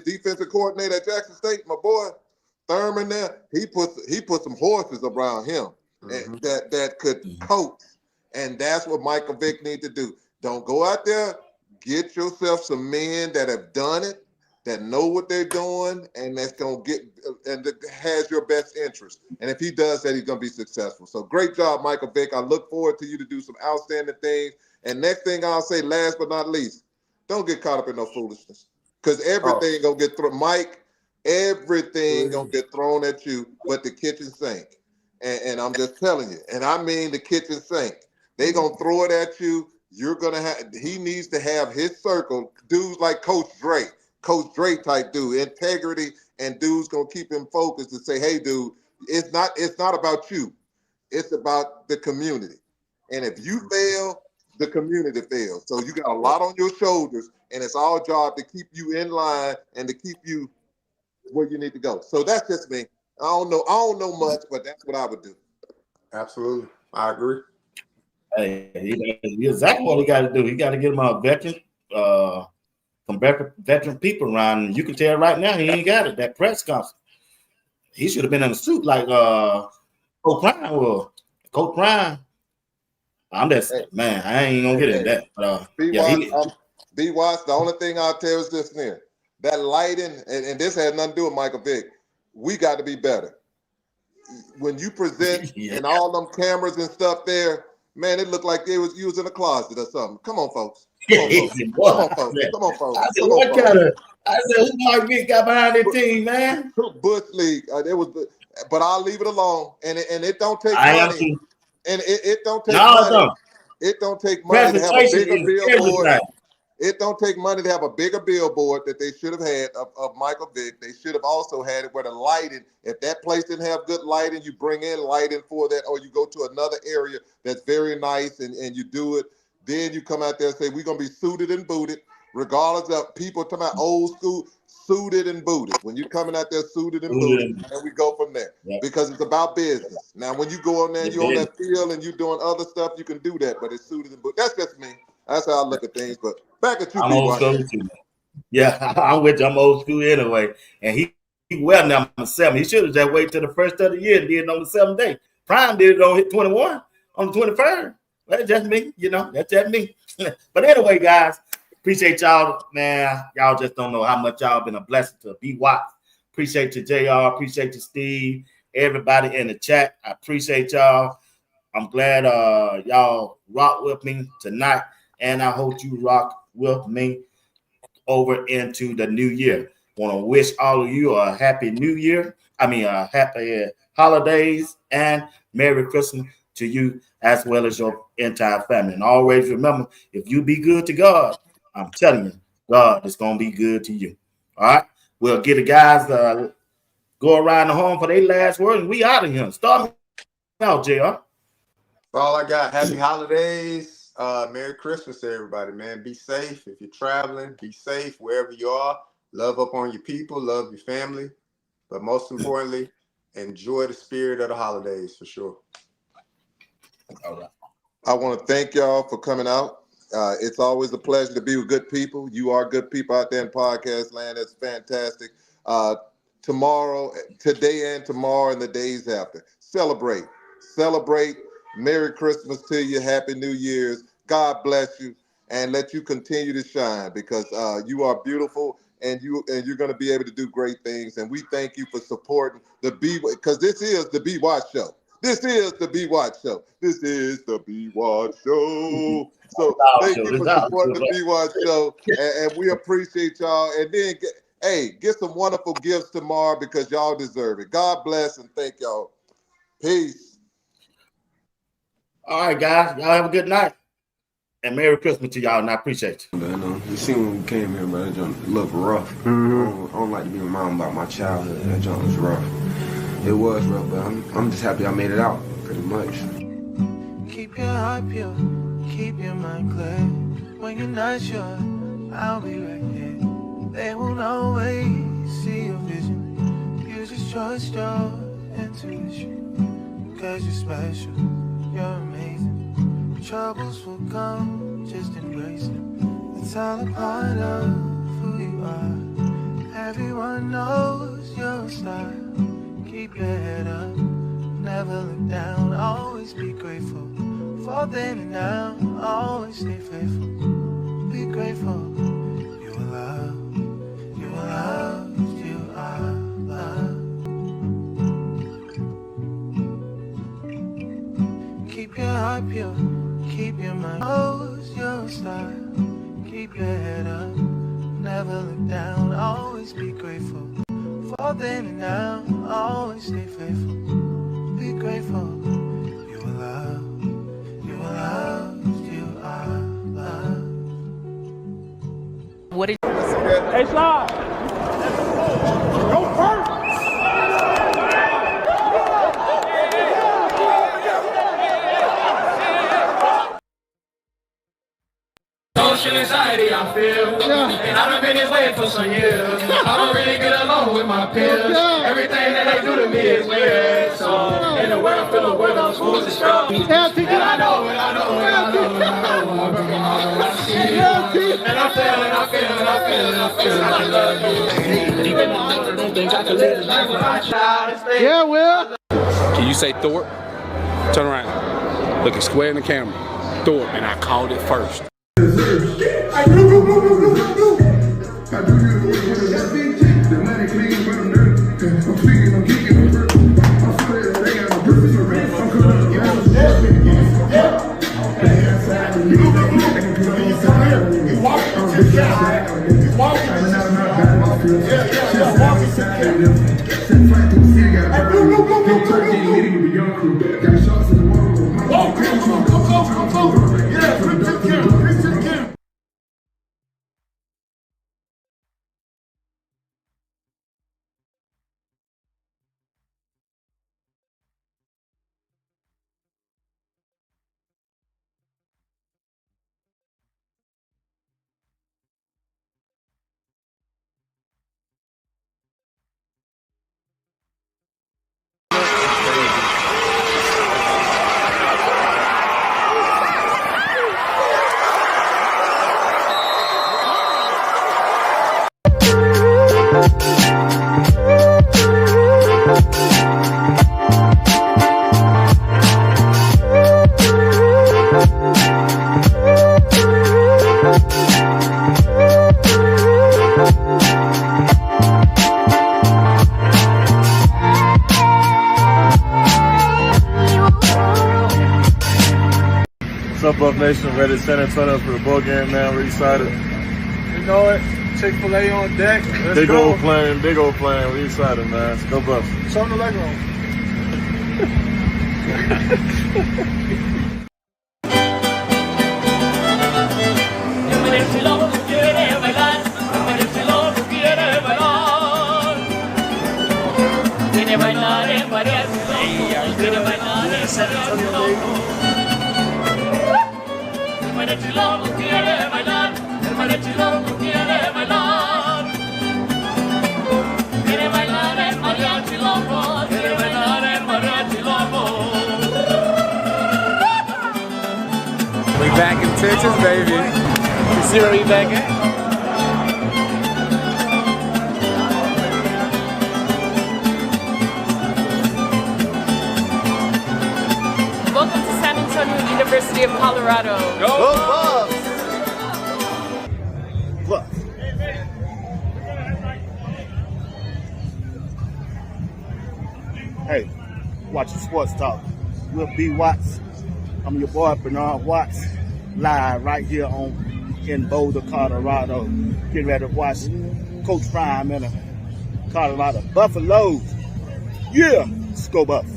defensive coordinator at Jackson State, my boy, Thurman there, he put some horses around him that could coach. And that's what Michael Vick needs to do. Don't go out there, get yourself some men that have done it, that know what they're doing, and that's going to get and that has your best interest. And if he does that, he's going to be successful. So great job, Michael Vick. I look forward to you to do some outstanding things. And next thing I'll say, last but not least, don't get caught up in no foolishness because everything going to get thrown. Mike, everything going to get thrown at you but the kitchen sink. And I'm just telling you, and I mean the kitchen sink. They're going to throw it at you. You're going to have, he needs to have his circle, dudes like Coach Dre type dude, integrity, and dudes going to keep him focused and say, hey, dude, it's not about you. It's about the community. And if you fail, the community fails. So you got a lot on your shoulders, and it's our job to keep you in line and to keep you where you need to go. So that's just me. I don't know much, but that's what I would do. Absolutely. I agree. Hey, exactly what he got to do. He got to get him a veteran, some veteran people around. And you can tell right now he ain't got it. That press conference, he should have been in a suit like Coach Prime was. Coach Prime, I'm just man. I ain't gonna get into that. BWatts, the only thing I'll tell is this here. That lighting, and this had nothing to do with Michael Vick. We got to be better. When you present and all them cameras and stuff there, man, it looked like you was in a closet or something. Come on, folks. Come on, folks. I said, who Mike Vick got behind that team, man? Bush League. but I'll leave it alone. And it don't take I am money. too. And it don't take No, it money. don't. It don't take money to have a Presentation bigger is billboard. everything. It don't take money to have a bigger billboard that they should have had of Michael Vick. They should have also had it where the lighting, if that place didn't have good lighting, you bring in lighting for that, or you go to another area that's very nice and you do it. Then you come out there and say, we're going to be suited and booted, regardless of people talking about old school, suited and booted. When you're coming out there suited and booted, and we go from there. Yep. Because it's about business. Now, when you go on there and you're on that field and you're doing other stuff, you can do that, but it's suited and booted. That's just me. That's how I look at things. But back at you, I'm old school too, man. Yeah, I'm with you. I'm old school anyway. And he well number 7. He should have just waited till the first of the year and did it on the 7th day. Prime did it on hit 21 on the 23rd. That's just me, That's just me. But anyway, guys, appreciate y'all, man. Y'all just don't know how much y'all been a blessing to BWatts. Appreciate you, JR. Appreciate you, Steve. Everybody in the chat. I appreciate y'all. I'm glad y'all rock with me tonight. And I hope you rock with me over into the new year. Want to wish all of you a happy new year. Happy holidays and Merry Christmas to you as well as your entire family. And always remember, if you be good to God, I'm telling you, God is going to be good to you. All right? We'll get the guys go around the horn for their last word, and we out of here. Start out, JR. That's all I got. Happy holidays. Merry Christmas to everybody, man. Be safe. If you're traveling, be safe wherever you are. Love up on your people. Love your family. But most importantly, enjoy the spirit of the holidays for sure. All right. I want to thank y'all for coming out. It's always a pleasure to be with good people. You are good people out there in podcast land. That's fantastic. Tomorrow, today and tomorrow and the days after. Celebrate. Merry Christmas to you. Happy New Year's. God bless you and let you continue to shine because you are beautiful and you're going to be able to do great things. And we thank you for supporting the because this is the BWatts show. This is the BWatts show. This is the BWatts show. So thank you for supporting the BWatts show, and we appreciate y'all. And then, get some wonderful gifts tomorrow because y'all deserve it. God bless and thank y'all. Peace. All right, guys. Y'all have a good night. And Merry Christmas to y'all, and I appreciate you. You see when we came here, but that joint looked rough. I don't like to be reminded about my childhood. That joint was rough. It was rough, but I'm just happy I made it out, pretty much. Keep your heart pure, keep your mind clear. When you're not sure, I'll be right there. They won't always see your vision. You just trust your intuition. Cause you're special, you're amazing. Troubles will come, just embrace them. It's all a part of who you are. Everyone knows your style. Keep your head up, never look down. Always be grateful for then and now. Always stay faithful, be grateful. You are loved, you are loved, you are loved. Keep your heart pure, keep your mind. Knows your style. Keep your head up, never look down. Always be grateful. For then and now, always stay faithful. Be grateful. You are loved. You are loved. You are loved. What did Hey, Slide. Go first. Social anxiety I feel, and I've been this way for some years. I don't really get along with my peers. Everything that they do to me is weird. So in the world full of world, those fools are strong. And I know it, I know it, I know it, I know it. I'm working hard on what I see. And I feel it, I feel it, I feel it, I feel it. I love you. Even though I don't think I can live this life without you. Yeah, Will. Can you say Thorpe? Turn around. Looking square in the camera. Thorpe, and I called it first. Yeah. Buff Nation, ready to San Antonio for the bowl game, man. We're excited. You know it. Chick-fil-A on deck. Let's Big go. old plane. We're excited, man. Let's go Buffs. Show them the leg roll. We back in Texas, baby. You see where we back at? Welcome to San Antonio University of Colorado. Go Buffs! Buffs. Hey, watching Sports Talk with BWatts. I'm your boy Bernard Watts, live right here in Boulder, Colorado. Getting ready to watch Coach Prime and the Colorado Buffaloes. Yeah, let's go Buffs.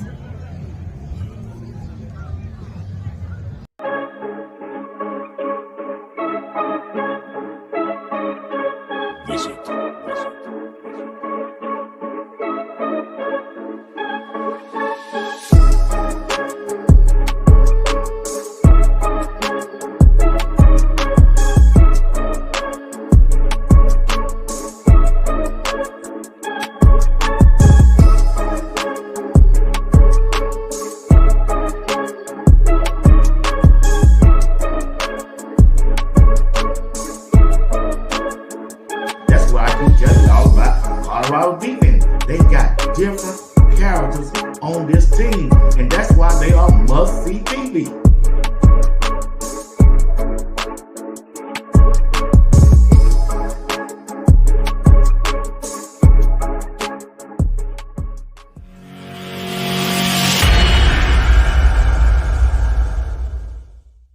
Colorado defense. They got different characters on this team, and that's why they are must-see TV.